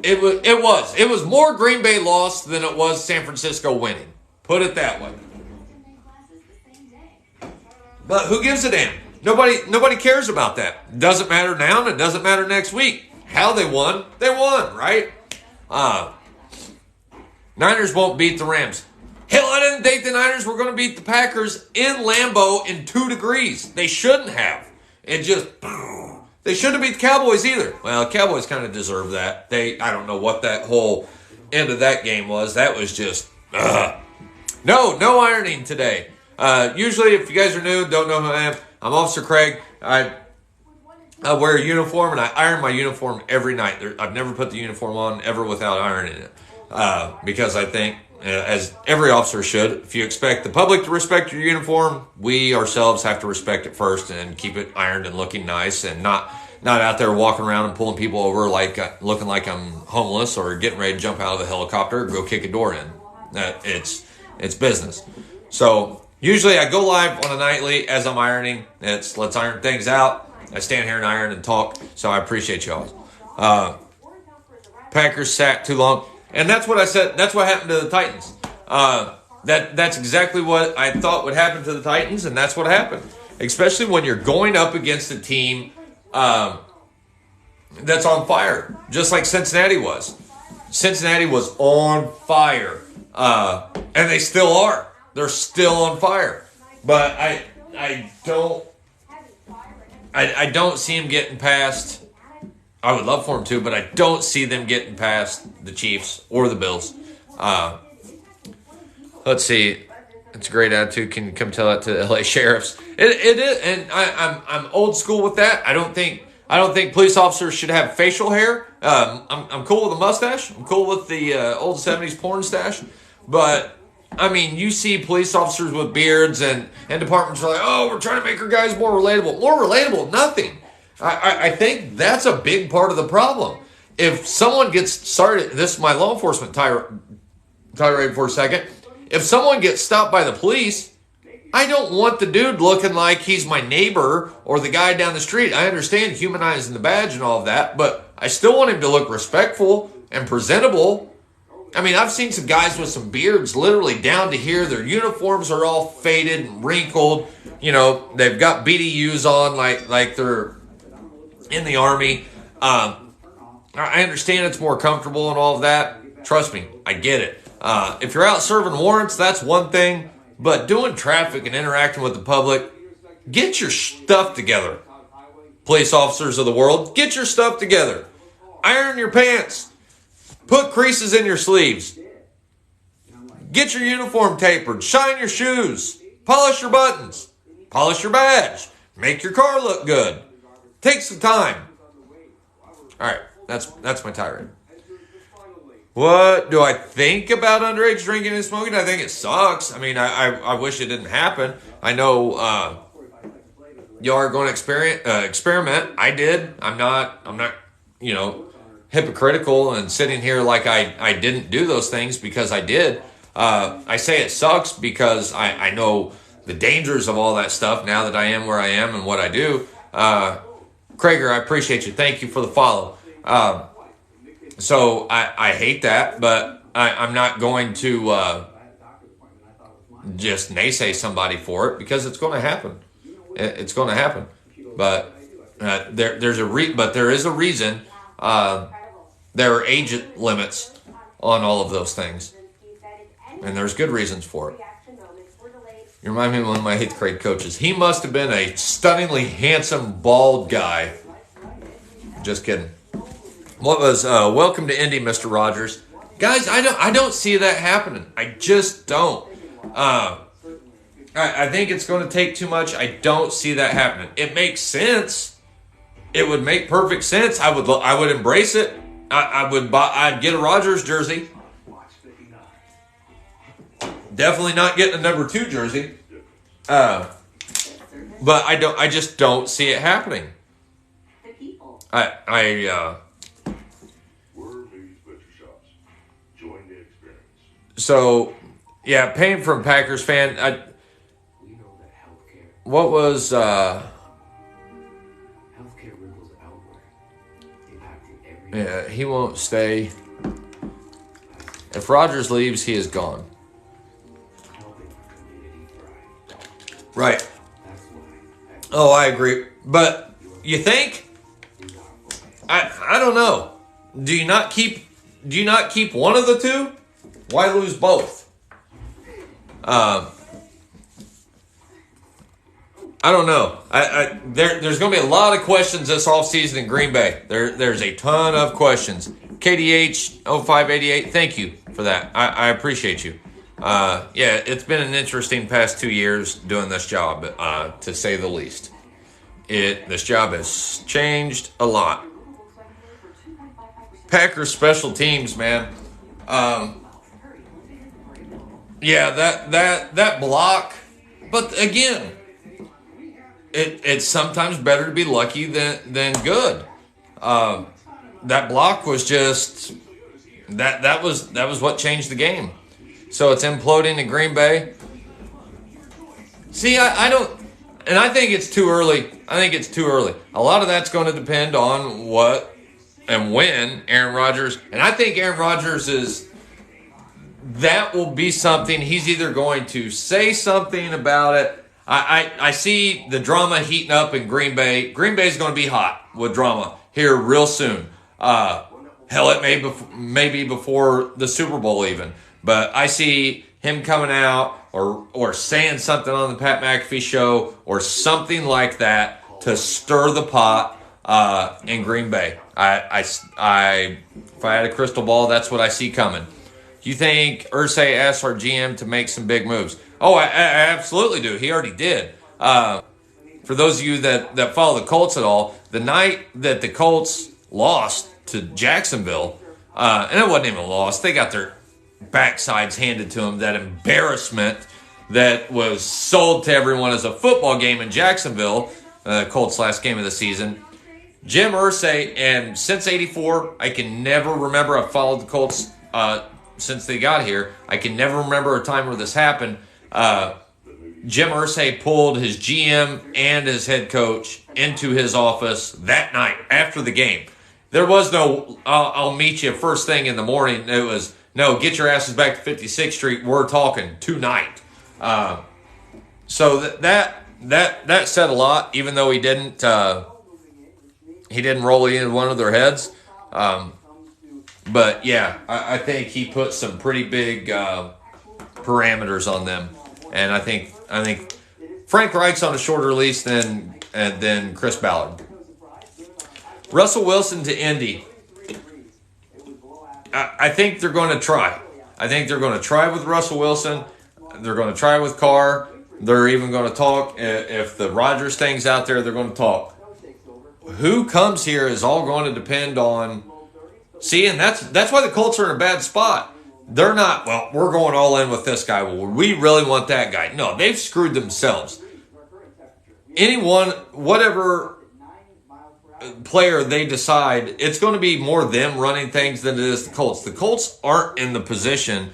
was more Green Bay lost than it was San Francisco winning. Put it that way. But who gives a damn? Nobody cares about that. Doesn't matter now, and it doesn't matter next week. How they won, right? Niners won't beat the Rams. Hell, I didn't think the Niners were going to beat the Packers in Lambeau in 2 degrees. They shouldn't have. They shouldn't have beat the Cowboys either. Well, the Cowboys kind of deserve that. I don't know what that whole end of that game was. That was just, No ironing today. Usually, if you guys are new, don't know who I am, I'm Officer Craig. I wear a uniform, and I iron my uniform every night. I've never put the uniform on ever without ironing it. Because I think, as every officer should, if you expect the public to respect your uniform, we ourselves have to respect it first and keep it ironed and looking nice, and not out there walking around and pulling people over like looking like I'm homeless or getting ready to jump out of a helicopter and go kick a door in. It's business. So usually I go live on a nightly as I'm ironing. It's let's iron things out. I stand here and iron and talk. So I appreciate y'all. Packers sat too long. And that's what I said. That's what happened to the Titans. That's exactly what I thought would happen to the Titans, and that's what happened. Especially when you're going up against a team that's on fire, just like Cincinnati was. Cincinnati was on fire, and they still are. They're still on fire. But I don't see them getting past. I would love for them to, but I don't see them getting past the Chiefs or the Bills. Let's see. It's a great attitude. Can you come tell that to the LA Sheriffs? It is, and I'm old school with that. I don't think police officers should have facial hair. I'm cool with a mustache. I'm cool with the old 70s porn stash. But I mean, you see police officers with beards, and departments are like, oh, we're trying to make our guys more relatable. More relatable? Nothing. I think that's a big part of the problem. If someone gets started, this is my law enforcement tirade for a second. If someone gets stopped by the police, I don't want the dude looking like he's my neighbor or the guy down the street. I understand humanizing the badge and all of that, but I still want him to look respectful and presentable. I mean, I've seen some guys with some beards literally down to here. Their uniforms are all faded and wrinkled. You know, they've got BDUs on like they're in the Army. I understand it's more comfortable and all of that. Trust me, I get it. If you're out serving warrants, that's one thing. But doing traffic and interacting with the public, get your stuff together. Police officers of the world, get your stuff together. Iron your pants. Put creases in your sleeves. Get your uniform tapered. Shine your shoes. Polish your buttons. Polish your badge. Make your car look good. Take some time. All right, that's my tirade. What do I think about underage drinking and smoking? I think it sucks. I mean, I wish it didn't happen. I know y'all are going to experiment. I did. I'm not, hypocritical and sitting here like I didn't do those things because I did. I say it sucks because I know the dangers of all that stuff now that I am where I am and what I do. Krager, I appreciate you. Thank you for the follow. So I hate that, but I'm not going to just naysay somebody for it because it's going to happen. It's going to happen. But there is a reason. There are age limits on all of those things, and there's good reasons for it. You remind me of one of my 8th grade coaches. He must have been a stunningly handsome, bald guy. Just kidding. What was welcome to Indy, Mr. Rogers. Guys, I don't see that happening. I just don't. I think it's going to take too much. I don't see that happening. It makes sense. It would make perfect sense. I would embrace it. I'd get a Rodgers jersey. Definitely not getting a number 2 jersey. But I just don't see it happening. So, yeah, paying for a Packers fan. What was healthcare ripples outward, impacting every. Yeah, he won't stay. If Rodgers leaves, he is gone. Right. Oh, I agree. But you think? I don't know. Do you not keep one of the two? Why lose both? I don't know. There's going to be a lot of questions this offseason in Green Bay. There's a ton of questions. KDH 0588, thank you for that. I appreciate you. Yeah, it's been an interesting past 2 years doing this job, to say the least. This job has changed a lot. Packers special teams, man. Yeah, that block. But again, it's sometimes better to be lucky than good. That block was just that was what changed the game. So it's imploding in Green Bay. See, I don't, and I think it's too early. A lot of that's going to depend on what and when Aaron Rodgers, and I think Aaron Rodgers that will be something. He's either going to say something about it. I see the drama heating up in Green Bay. Green Bay's going to be hot with drama here real soon. Hell, it may be before the Super Bowl even. But I see him coming out or saying something on the Pat McAfee show or something like that to stir the pot in Green Bay. If I had a crystal ball, that's what I see coming. Do you think Irsay asked our GM to make some big moves? Oh, I absolutely do. He already did. For those of you that follow the Colts at all, the night that the Colts lost to Jacksonville, and it wasn't even a loss, they got their backsides handed to them. That embarrassment that was sold to everyone as a football game in Jacksonville, Colts' last game of the season. Jim Irsay, and since '84, I can never remember. I've followed the Colts since they got here. I can never remember a time where this happened. Jim Irsay pulled his GM and his head coach into his office that night after the game. There was no, I'll meet you first thing in the morning. It was, no, get your asses back to 56th Street. We're talking tonight. So that said a lot, even though he didn't roll into one of their heads. But yeah, I think he put some pretty big parameters on them, and I think Frank Reich's on a shorter leash than Chris Ballard. Russell Wilson to Indy. I think they're going to try. I think they're going to try with Russell Wilson. They're going to try with Carr. They're even going to talk. If the Rodgers thing's out there, they're going to talk. Who comes here is all going to depend on. See, and that's why the Colts are in a bad spot. They're not, well, we're going all in with this guy. Well, we really want that guy. No, they've screwed themselves. Anyone, whatever player they decide, it's going to be more them running things than it is the Colts. The Colts aren't in the position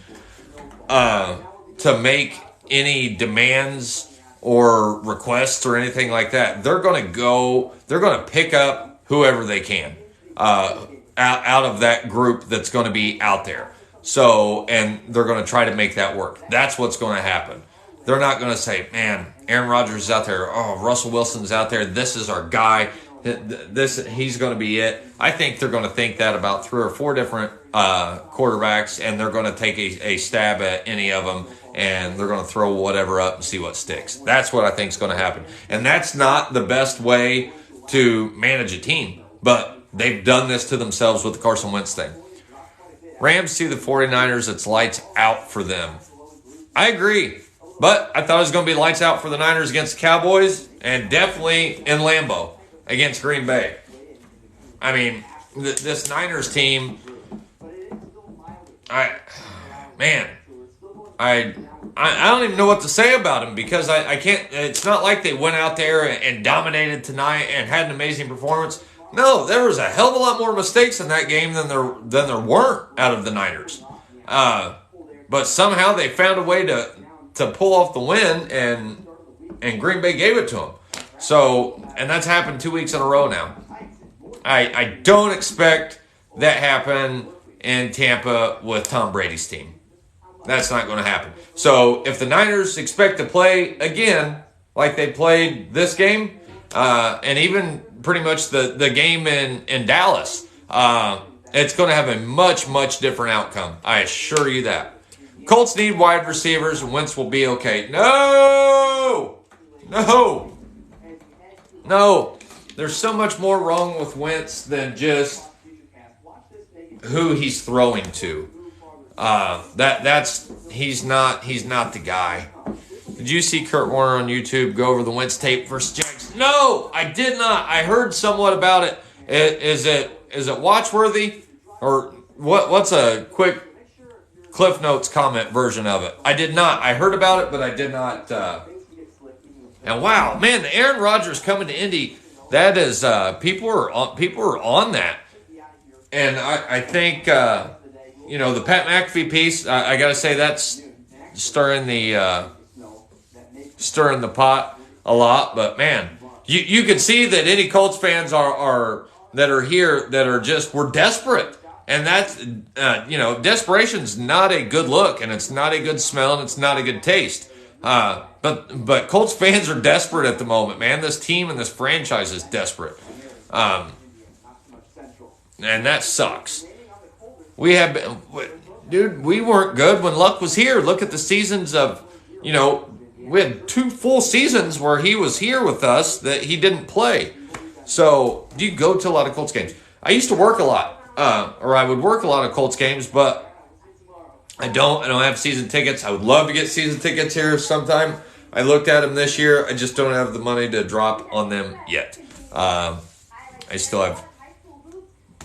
to make any demands or requests or anything like that. They're going to pick up whoever they can out of that group that's going to be out there. So, and they're going to try to make that work. That's what's going to happen. They're not going to say, man, Aaron Rodgers is out there. Oh, Russell Wilson's out there. This is our guy. He's going to be it. I think they're going to think that about 3 or 4 different quarterbacks, and they're going to take a stab at any of them, and they're going to throw whatever up and see what sticks. That's what I think is going to happen. And that's not the best way to manage a team, but they've done this to themselves with the Carson Wentz thing. Rams to the 49ers, it's lights out for them. I agree, but I thought it was going to be lights out for the Niners against the Cowboys, and definitely in Lambeau against Green Bay. I mean, this Niners team, I don't even know what to say about them because I can't. It's not like they went out there and dominated tonight and had an amazing performance. No, there was a hell of a lot more mistakes in that game than there weren't out of the Niners. But somehow they found a way to pull off the win, and Green Bay gave it to them. So, and that's happened 2 weeks in a row now. I don't expect that happen in Tampa with Tom Brady's team. That's not going to happen. So if the Niners expect to play again like they played this game, and even pretty much the game in Dallas, it's going to have a much, much different outcome. I assure you that. Colts need wide receivers, and Wentz will be okay. No! There's so much more wrong with Wentz than just who he's throwing to. He's not the guy. Did you see Kurt Warner on YouTube go over the Wentz tape versus Jags? No, I did not. I heard somewhat about it. Is it watchworthy, or what's a quick Cliff Notes comment version of it? I did not. I heard about it, but I did not. And wow, man, the Aaron Rodgers coming to Indy. That is people are on that, and I think the Pat McAfee piece. I got to say that's stirring the pot a lot. But man, you can see that any Colts fans are that are here that are just we're desperate, and that's desperation's not a good look, and it's not a good smell, and it's not a good taste. But Colts fans are desperate at the moment, man. This team and this franchise is desperate. And that sucks. We weren't good when Luck was here. Look at the seasons of, we had 2 full seasons where he was here with us that he didn't play. So, do you go to a lot of Colts games? I used to work a lot, or I would work a lot of Colts games, but I don't have season tickets. I would love to get season tickets here sometime. I looked at them this year. I just don't have the money to drop on them yet. I still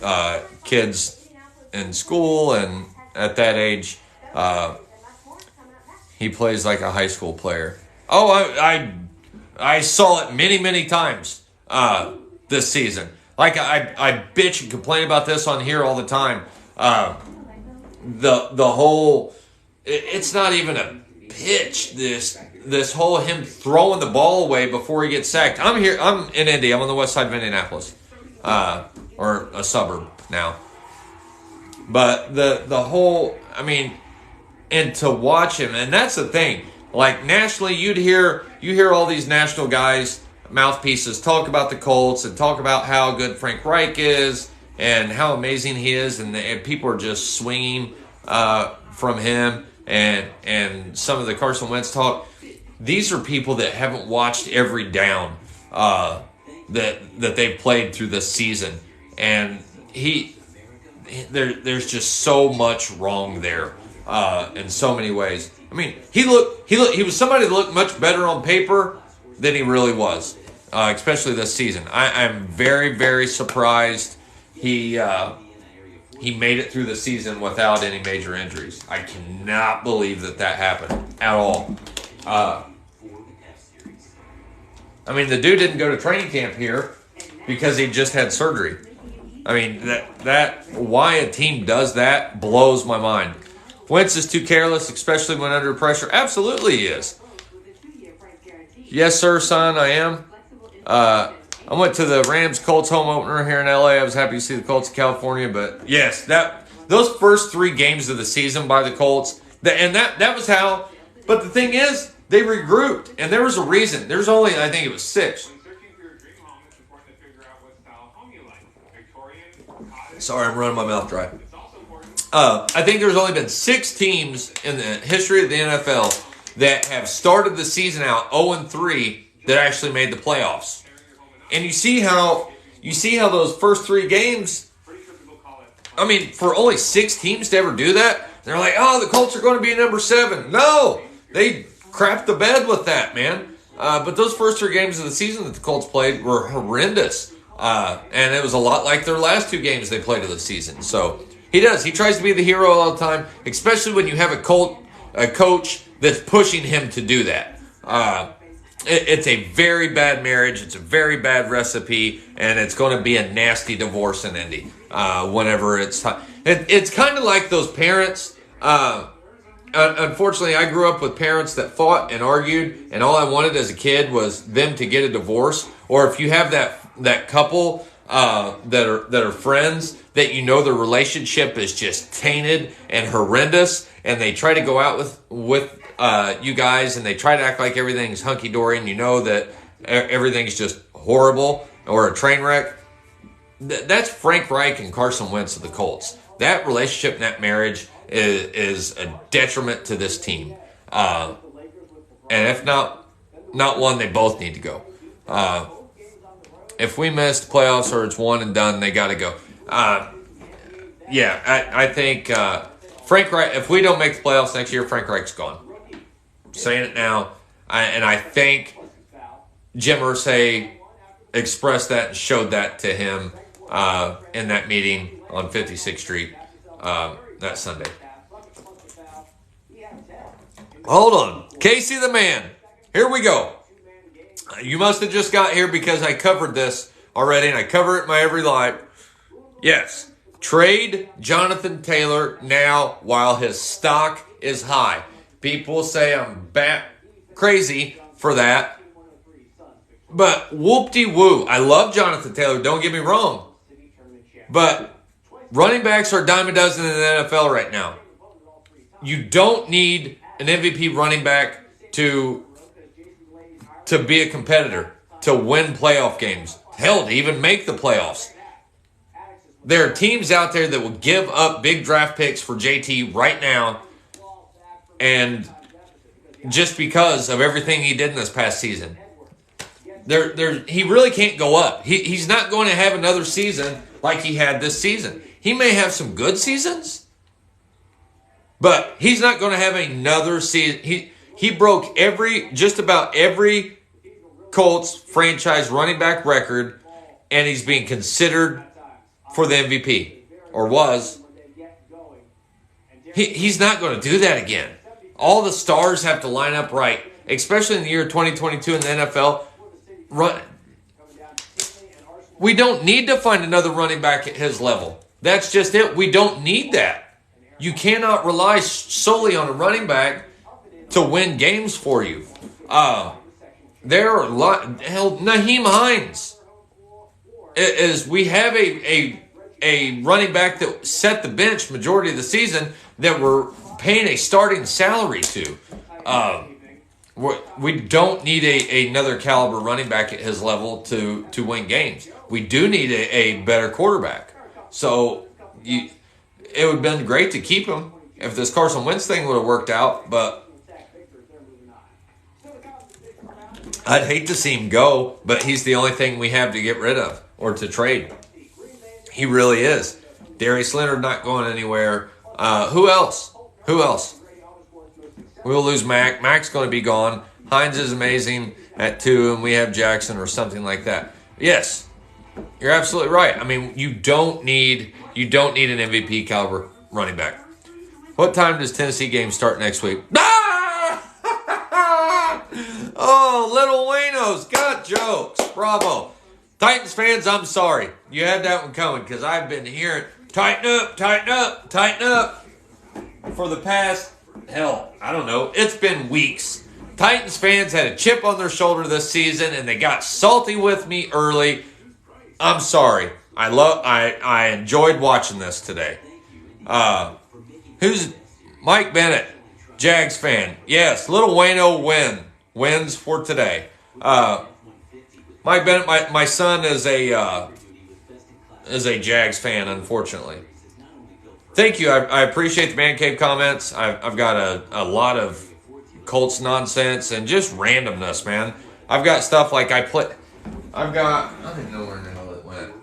have kids in school, and at that age, he plays like a high school player. Oh, I saw it many, many times this season. Like I bitch and complain about this on here all the time. The whole, it's not even a pitch. This whole him throwing the ball away before he gets sacked. I'm in Indy. I'm on the west side of Indianapolis, or a suburb now. But the whole, and to watch him, and that's the thing. Like nationally, you hear all these national guys, mouthpieces, talk about the Colts and talk about how good Frank Reich is and how amazing he is, and people are just swinging from him, and some of the Carson Wentz talk. These are people that haven't watched every down that they've played through this season, and there's just so much wrong there in so many ways. He was somebody that looked much better on paper than he really was, especially this season. I'm very, very surprised he made it through the season without any major injuries. I cannot believe that happened at all. The dude didn't go to training camp here because he just had surgery. That why a team does that blows my mind. Wentz is too careless, especially when under pressure. Absolutely he is. Yes, sir, son, I am. I went to the Rams-Colts home opener here in LA. I was happy to see the Colts in California, but yes, those first 3 games of the season by the Colts, that was how. But the thing is, they regrouped, and there was a reason. There's only, I think it was 6. Sorry, I'm running my mouth dry. I think there's only been 6 teams in the history of the NFL that have started the season out 0-3 that actually made the playoffs. And you see how those first 3 games, for only 6 teams to ever do that, they're like, oh, the Colts are going to be number 7. No, they crapped the bed with that, man. But those first 3 games of the season that the Colts played were horrendous. And it was a lot like their last 2 games they played of the season. So he does. He tries to be the hero all the time, especially when you have a coach that's pushing him to do that. It's a very bad marriage. It's a very bad recipe, and it's going to be a nasty divorce in Indy whenever it's time. It's kind of like those parents. Unfortunately, I grew up with parents that fought and argued, and all I wanted as a kid was them to get a divorce. Or if you have that couple that are friends that you know their relationship is just tainted and horrendous, and they try to go out with you guys, and they try to act like everything's hunky-dory, and you know that everything's just horrible or a train wreck. That's Frank Reich and Carson Wentz of the Colts. That relationship and that marriage is a detriment to this team. And if not one, they both need to go. If we missed playoffs or it's one and done, they got to go. I think Frank Reich, if we don't make the playoffs next year, Frank Reich's gone. I'm saying it now. And I think Jim Irsay expressed that and showed that to him in that meeting on 56th Street that Sunday. Hold on. Casey the man. Here we go. You must have just got here because I covered this already, and I cover it in my every live. Yes. Trade Jonathan Taylor now while his stock is high. People say I'm crazy for that. But whoop-de-woo. I love Jonathan Taylor. Don't get me wrong. But running backs are a dime a dozen in the NFL right now. You don't need an MVP running back to be a competitor, to win playoff games. Hell, to even make the playoffs. There are teams out there that will give up big draft picks for JT right now, and just because of everything he did in this past season. He really can't go up. He's not going to have another season like he had this season. He may have some good seasons, but he's not going to have another season. He broke just about every Colts franchise running back record, and he's being considered for the MVP, or was. He's not going to do that again. All the stars have to line up right, especially in the year 2022 in the NFL. We don't need to find another running back at his level. That's just it. We don't need that. You cannot rely solely on a running back to win games for you. There are Naheem Hines we have a running back that set the bench majority of the season that we're paying a starting salary to. We don't need another caliber running back at his level to win games. We do need a better quarterback. So it would have been great to keep him if this Carson Wentz thing would have worked out, but I'd hate to see him go, but he's the only thing we have to get rid of or to trade. He really is. Darius Leonard not going anywhere. Who else? We'll lose Mac. Mac's going to be gone. Hines is amazing at 2, and we have Jackson or something like that. Yes, you're absolutely right. I mean, you don't need an MVP caliber running back. What time does Tennessee game start next week? Oh, Little Wayno's got jokes. Bravo. Titans fans, I'm sorry. You had that one coming because I've been hearing, tighten up for the past, I don't know. It's been weeks. Titans fans had a chip on their shoulder this season, and they got salty with me early. I'm sorry. I enjoyed watching this today. Who's Mike Bennett, Jags fan? Yes, Little Wayno wins for today. Mike Bennett, my son is a Jags fan, unfortunately. Thank you. I appreciate the Man Cave comments. I've got a lot of Colts nonsense and just randomness, man. I've got stuff like I don't even know where the hell it went.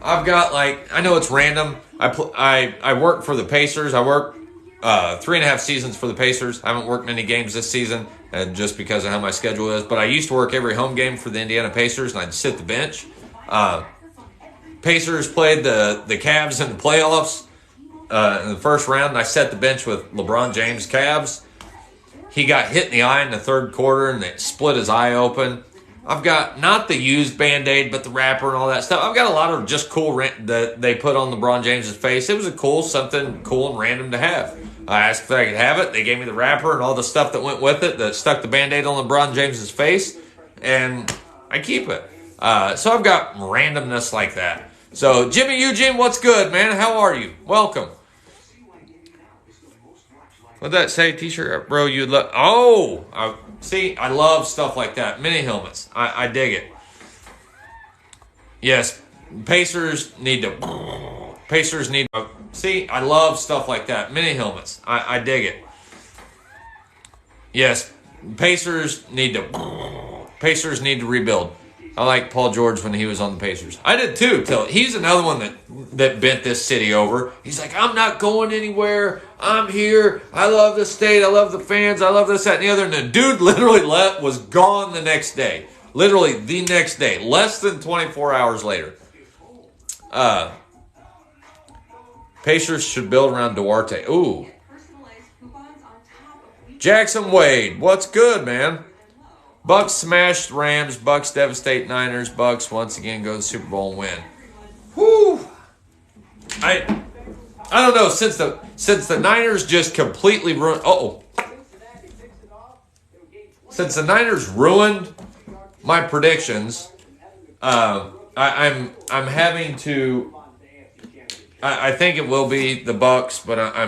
I know it's random. I work for the Pacers. I work 3.5 seasons for the Pacers. I haven't worked many games this season just because of how my schedule is. But I used to work every home game for the Indiana Pacers, and I'd sit the bench. Pacers played the Cavs in the playoffs in the first round, and I set the bench with LeBron James Cavs. He got hit in the eye in the third quarter, and it split his eye open. I've got not the used Band-Aid, but the wrapper and all that stuff. I've got a lot of just cool that they put on LeBron James's face. It was something cool and random to have. I asked if I could have it. They gave me the wrapper and all the stuff that went with it that stuck the Band-Aid on LeBron James's face, and I keep it. So I've got randomness like that. So Jimmy Eugene, what's good, man? How are you? Welcome. What'd that say, T-shirt? Bro, you'd love... Oh! See, I love stuff like that. Mini helmets. I dig it. Yes, Pacers need to... See, I love stuff like that. Mini helmets. I dig it. Yes, Pacers need to rebuild. I like Paul George when he was on the Pacers. I did too. He's another one that bent this city over. He's like, I'm not going anywhere. I'm here. I love the state. I love the fans. I love this, that, and the other. And the dude literally was gone the next day. Literally the next day. Less than 24 hours later. Pacers should build around Duarte. Ooh. Jackson Wade. What's good, man? Bucks smashed Rams. Bucks devastate Niners. Bucks once again go to the Super Bowl and win. Whew. I don't know, since the Niners just completely ruined. Since the Niners ruined my predictions, I'm having to. I think it will be the Bucks, but I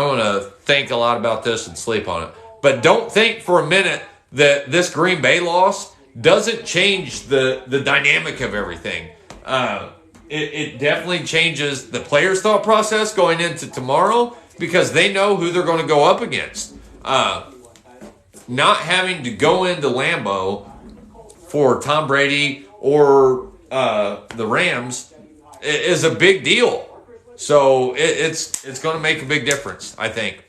want to think a lot about this and sleep on it. But don't think for a minute that this Green Bay loss doesn't change the dynamic of everything. It definitely changes the players' thought process going into tomorrow because they know who they're going to go up against. Not having to go into Lambeau for Tom Brady or the Rams is a big deal. So it's going to make a big difference, I think.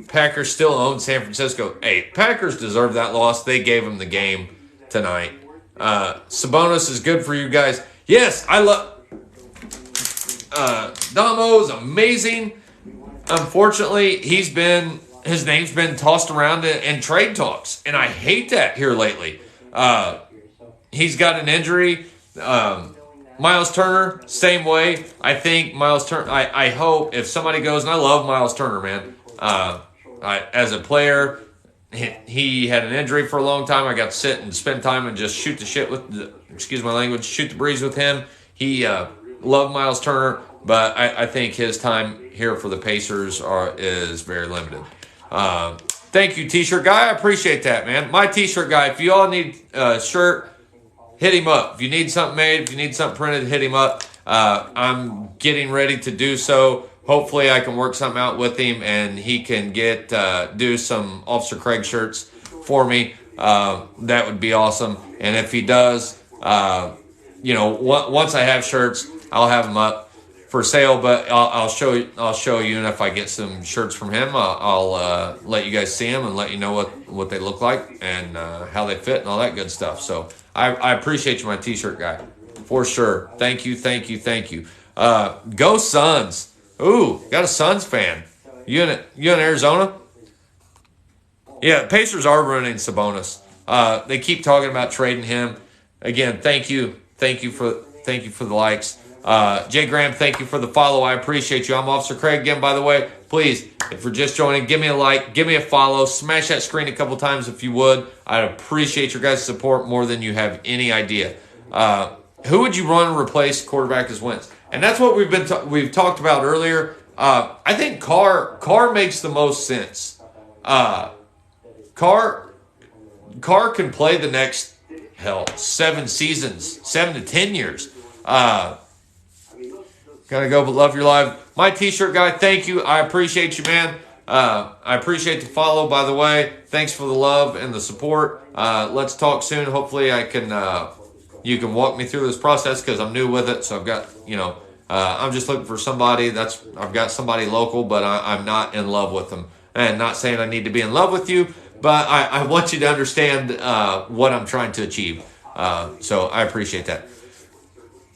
Packers still own San Francisco. Hey, Packers deserve that loss. They gave them the game tonight. Sabonis is good for you guys. Yes, I love... Damo is amazing. Unfortunately, his name's been tossed around in trade talks, and I hate that here lately. He's got an injury. Miles Turner, same way. I think Miles Turner... I hope if somebody goes... And I love Miles Turner, man. As a player, he had an injury for a long time. I got to sit and spend time and just shoot the shit with, excuse my language, shoot the breeze with him. He loved Miles Turner, but I think his time here for the Pacers is very limited. Thank you, T-shirt guy. I appreciate that, man. My T-shirt guy, if you all need a shirt, hit him up. If you need something made, if you need something printed, hit him up. I'm getting ready to do so. Hopefully I can work something out with him and he can do some Officer Craig shirts for me. That would be awesome. And if he does, once I have shirts, I'll have them up for sale, but I'll show you. And if I get some shirts from him, I'll let you guys see them and let you know what they look like and how they fit and all that good stuff. So I appreciate you, my T-shirt guy, for sure. Thank you. Go Suns. Ooh, got a Suns fan. You in Arizona? Yeah, Pacers are ruining Sabonis. They keep talking about trading him. Again, thank you for the likes. Jay Graham, thank you for the follow. I appreciate you. I'm Officer Craig again, by the way. Please, if you're just joining, give me a like, give me a follow, smash that screen a couple times if you would. I'd appreciate your guys' support more than you have any idea. Who would you run and replace quarterback as Wentz? And that's what we've talked about earlier. I think Carr makes the most sense. Carr can play the next 7 seasons, 7 to 10 years. Gotta go, but love your live. My T-shirt guy, thank you. I appreciate you, man. I appreciate the follow, by the way. Thanks for the love and the support. Let's talk soon. Hopefully you can walk me through this process because I'm new with it. So I've got, I'm just looking for somebody I've got somebody local, but I'm not in love with them. And not saying I need to be in love with you, but I want you to understand what I'm trying to achieve. So I appreciate that.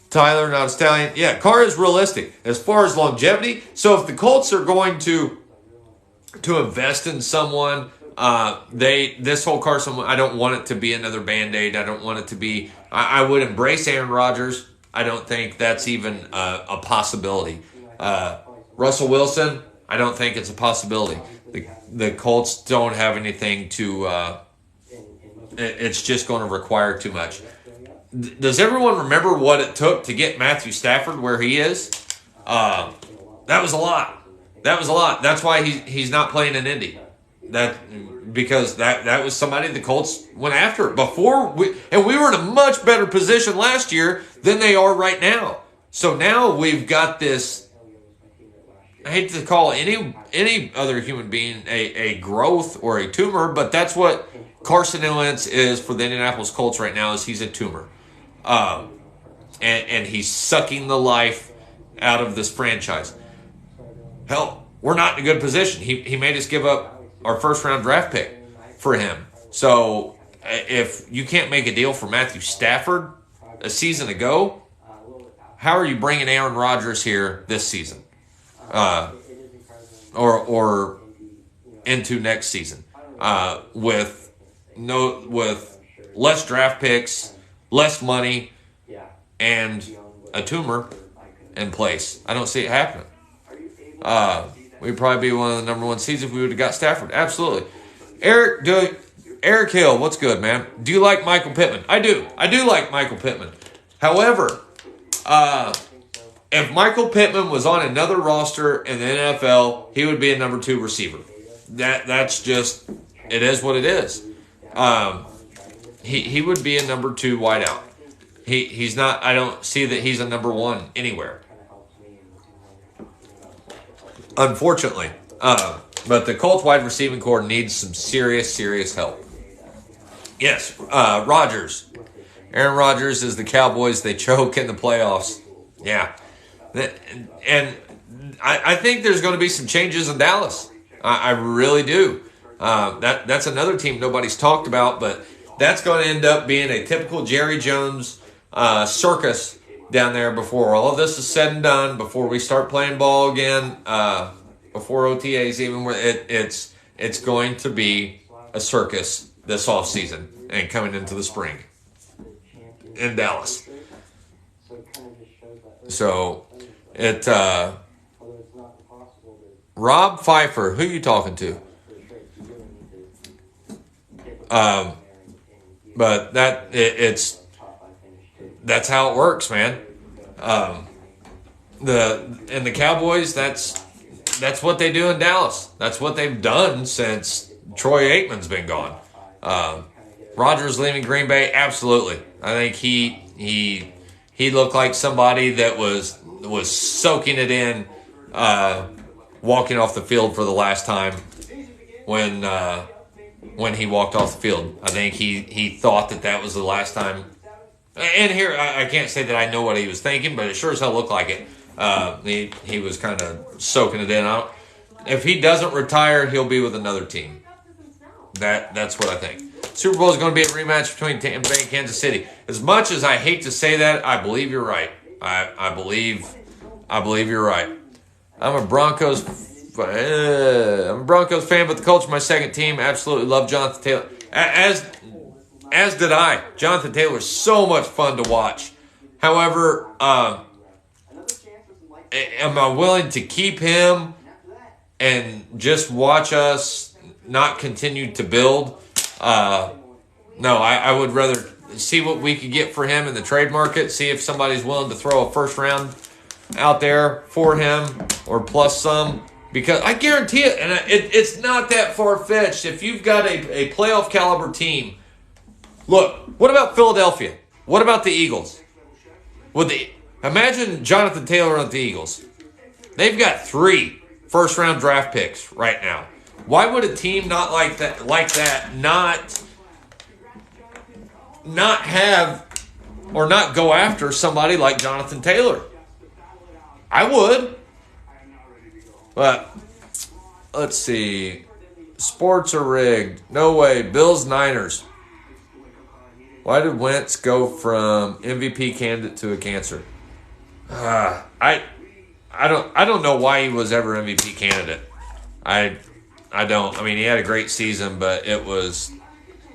Tyler, not a stallion. Yeah, Carr is realistic as far as longevity. So if the Colts are going to invest in someone, this whole Carson, I don't want it to be another Band-Aid. I don't want it to be. I would embrace Aaron Rodgers. I don't think that's even a possibility. Russell Wilson, I don't think it's a possibility. The Colts don't have anything to. It's just going to require too much. Does everyone remember what it took to get Matthew Stafford where he is? That was a lot. That's why he's not playing in Indy. Because that was somebody the Colts went after before we were in a much better position last year than they are right now. So now we've got this. I hate to call any other human being a growth or a tumor, but that's what Carson Wentz is for the Indianapolis Colts right now. Is he's a tumor, and he's sucking the life out of this franchise. Hell, we're not in a good position. He made us give up our first-round draft pick for him. So if you can't make a deal for Matthew Stafford a season ago, how are you bringing Aaron Rodgers here this season? Or into next season with less draft picks, less money, and a tumor in place. I don't see it happening. We'd probably be one of the number one seeds if we would have got Stafford. Absolutely. Eric Hill, what's good, man? Do you like Michael Pittman? I do. I do like Michael Pittman. However, if Michael Pittman was on another roster in the NFL, he would be a number 2 receiver. That's just, it is what it is. He would be a number 2 wideout. He's not, I don't see that he's a number 1 anywhere. Unfortunately. But the Colts wide receiving core needs some serious help. Yes, Rodgers. Aaron Rodgers is the Cowboys. They choke in the playoffs. Yeah. And I think there's going to be some changes in Dallas. I really do. That's another team nobody's talked about, but that's going to end up being a typical Jerry Jones circus down there before all of this is said and done, before we start playing ball again, before OTAs even. It's going to be a circus this offseason and coming into the spring in Dallas. So Rob Pfeiffer, who you talking to? But that's how it works, man. The Cowboys, that's what they do in Dallas. That's what they've done since Troy Aikman's been gone. Rodgers leaving Green Bay, absolutely. I think he looked like somebody that was soaking it in, walking off the field for the last time when he walked off the field. I think he thought that was the last time. And here, I can't say that I know what he was thinking, but it sure as hell looked like it. He was kind of soaking it in. If he doesn't retire, he'll be with another team. That's what I think. Super Bowl is going to be a rematch between Tampa Bay and Kansas City. As much as I hate to say that, I believe you're right. I believe you're right. I'm a Broncos fan, but the Colts are my second team. Absolutely love Jonathan Taylor. As did I. Jonathan Taylor is so much fun to watch. However, am I willing to keep him and just watch us not continue to build? No, I would rather see what we could get for him in the trade market, see if somebody's willing to throw a first round out there for him or plus some, because I guarantee it, and it's not that far-fetched. If you've got a playoff caliber team, look, what about Philadelphia? What about the Eagles? Imagine Jonathan Taylor at the Eagles. They've got 3 first-round draft picks right now. Why would a team not like that not have or not go after somebody like Jonathan Taylor? I would. But let's see. Sports are rigged. No way. Bills, Niners. Why did Wentz go from MVP candidate to a cancer? I don't know why he was ever MVP candidate. I don't. I mean, he had a great season, but it was,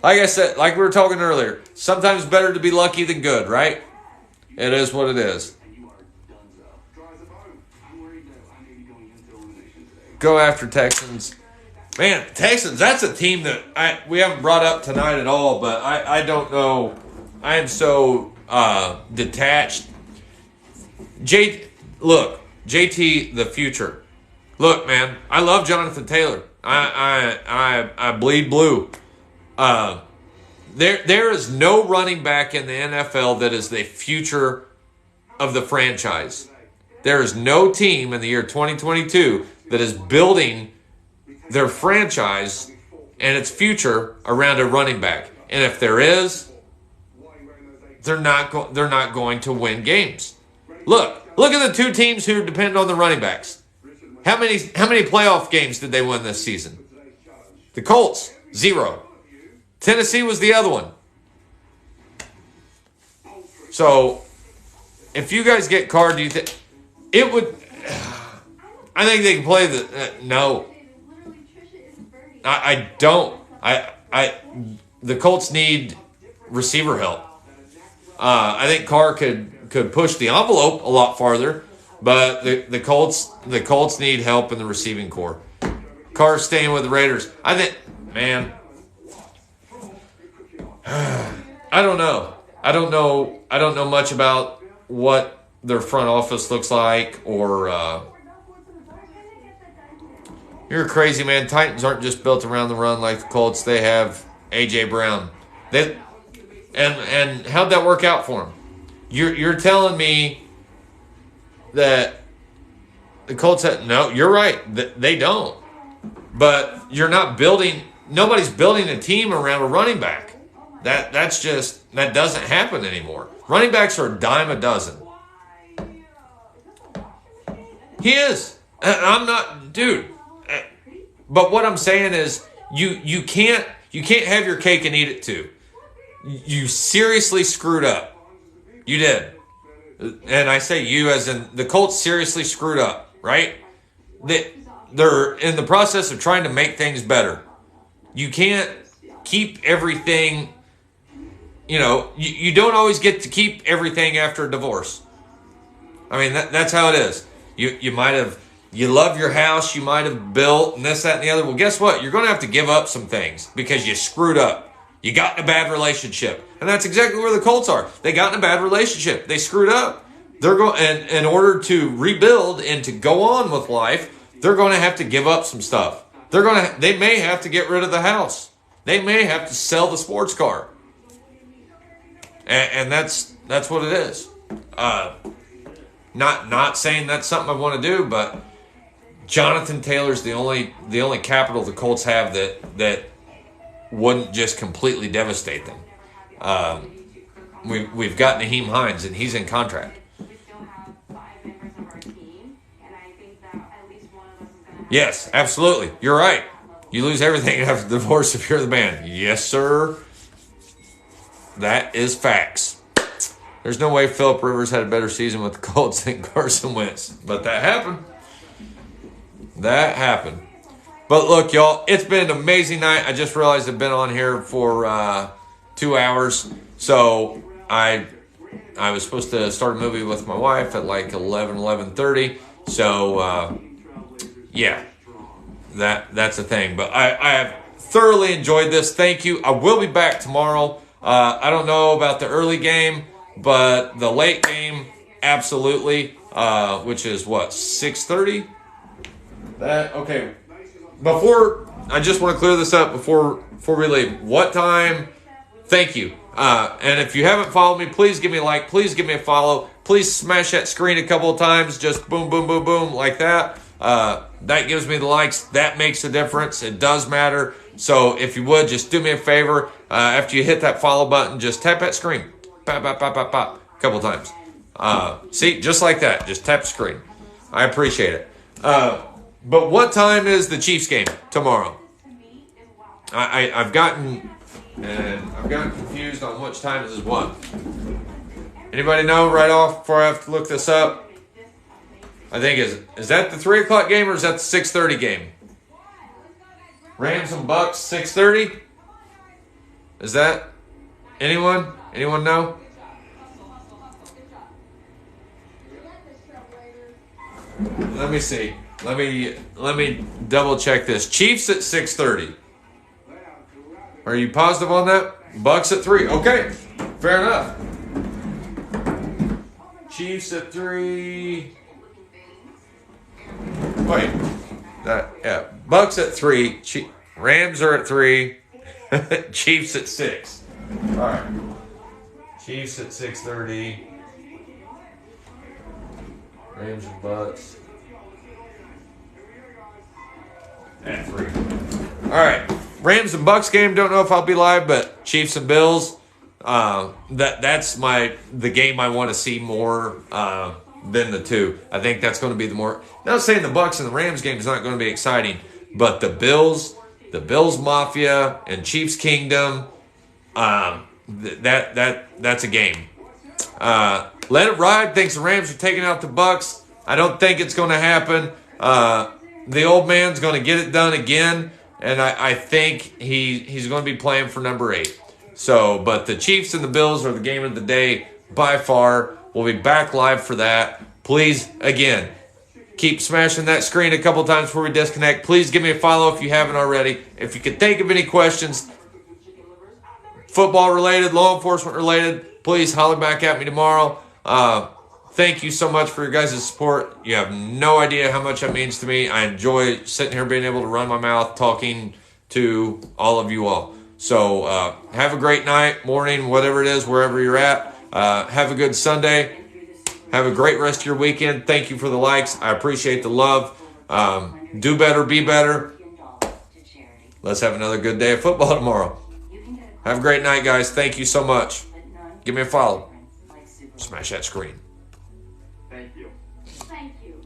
like I said, like we were talking earlier, sometimes better to be lucky than good, right? It is what it is. Go after Texans. Man, Texans, that's a team that we haven't brought up tonight at all, but I don't know. I am so detached. JT, the future. Look, man, I love Jonathan Taylor. I bleed blue. There is no running back in the NFL that is the future of the franchise. There is no team in the year 2022 that is building their franchise and its future around a running back. And if there is, they're not going to win games. Look at the two teams who depend on the running backs. How many playoff games did they win this season? The Colts, 0. Tennessee was the other one. So, if you guys get Carr, do you think it would? I think they can play the no. I don't. The Colts need receiver help. I think Carr could push the envelope a lot farther, but the Colts need help in the receiving core. Carr's staying with the Raiders. I think, man, I don't know. I don't know much about what their front office looks like, or you're crazy, man. Titans aren't just built around the run like the Colts. They have A.J. Brown. And how'd that work out for them? You're telling me that the Colts had, no, you're right. They don't. But you're not building, nobody's building a team around a running back. That doesn't happen anymore. Running backs are a dime a dozen. He is. I'm not, dude. But what I'm saying is you can't have your cake and eat it too. You seriously screwed up. You did. And I say you as in the Colts seriously screwed up, right? They're in the process of trying to make things better. You can't keep everything, you don't always get to keep everything after a divorce. I mean, that's how it is. You love your house, you might have built, and this, that, and the other. Well, guess what? You're going to have to give up some things because you screwed up. You got in a bad relationship. And that's exactly where the Colts are. They got in a bad relationship. They screwed up. They're going, and in order to rebuild and to go on with life, they're going to have to give up some stuff. They may have to get rid of the house. They may have to sell the sports car. And that's what it is. Not saying that's something I want to do, but Jonathan Taylor's the only capital the Colts have that wouldn't just completely devastate them. We've got Naheem Hines, and he's in contract. Yes, absolutely. You're right. You lose everything after the divorce if you're the man. Yes, sir. That is facts. There's no way Phillip Rivers had a better season with the Colts than Carson Wentz. But that happened. But look, y'all, it's been an amazing night. I just realized I've been on here for 2 hours. So I was supposed to start a movie with my wife at like 11:30. So, yeah, that's a thing. But I have thoroughly enjoyed this. Thank you. I will be back tomorrow. I don't know about the early game, but the late game, absolutely, which is what, 6:30? Okay. I just want to clear this up before we leave. What time? Thank you. And if you haven't followed me, please give me a like. Please give me a follow. Please smash that screen a couple of times. Just boom, boom, boom, boom, like that. That gives me the likes. That makes a difference. It does matter. So if you would, just do me a favor. After you hit that follow button, just tap that screen. Pop, pop, pop, pop, pop. A couple of times. See, just like that. Just tap the screen. I appreciate it. But what time is the Chiefs game tomorrow? I've gotten And I've gotten confused on which time is what. Anybody know right off before I have to look this up? I think is that the 3 o'clock game or is that the 6:30 game? Rams and Bucks 6:30? Is that anyone? Anyone know? Let me see. Let me double check this. Chiefs at 6:30. Are you positive on that? Bucks at 3. Okay, fair enough. Chiefs at 3. Wait, yeah. Bucks at 3. Rams are at 3. Chiefs at 6. All right. Chiefs at 6:30. Rams and Bucks at 3. All right. Rams and Bucks game. Don't know if I'll be live, but Chiefs and Bills. That's the game I want to see more than the two. I think that's going to be the more. Not saying the Bucks and the Rams game is not going to be exciting, but the Bills Mafia and Chiefs Kingdom. That's a game. Let it ride. Thinks the Rams are taking out the Bucks. I don't think it's going to happen. The old man's going to get it done again, and I think he's going to be playing for number 8. So, but the Chiefs and the Bills are the game of the day by far. We'll be back live for that. Please, again, keep smashing that screen a couple times before we disconnect. Please give me a follow if you haven't already. If you could think of any questions, football related, law enforcement related, please holler back at me tomorrow. Thank you so much for your guys' support. You have no idea how much that means to me. I enjoy sitting here being able to run my mouth talking to all of you all. So have a great night, morning, whatever it is, wherever you're at. Have a good Sunday. Have a great rest of your weekend. Thank you for the likes. I appreciate the love. Do better, be better. Let's have another good day of football tomorrow. Have a great night, guys. Thank you so much. Give me a follow. Smash that screen. Thank you. Thank you.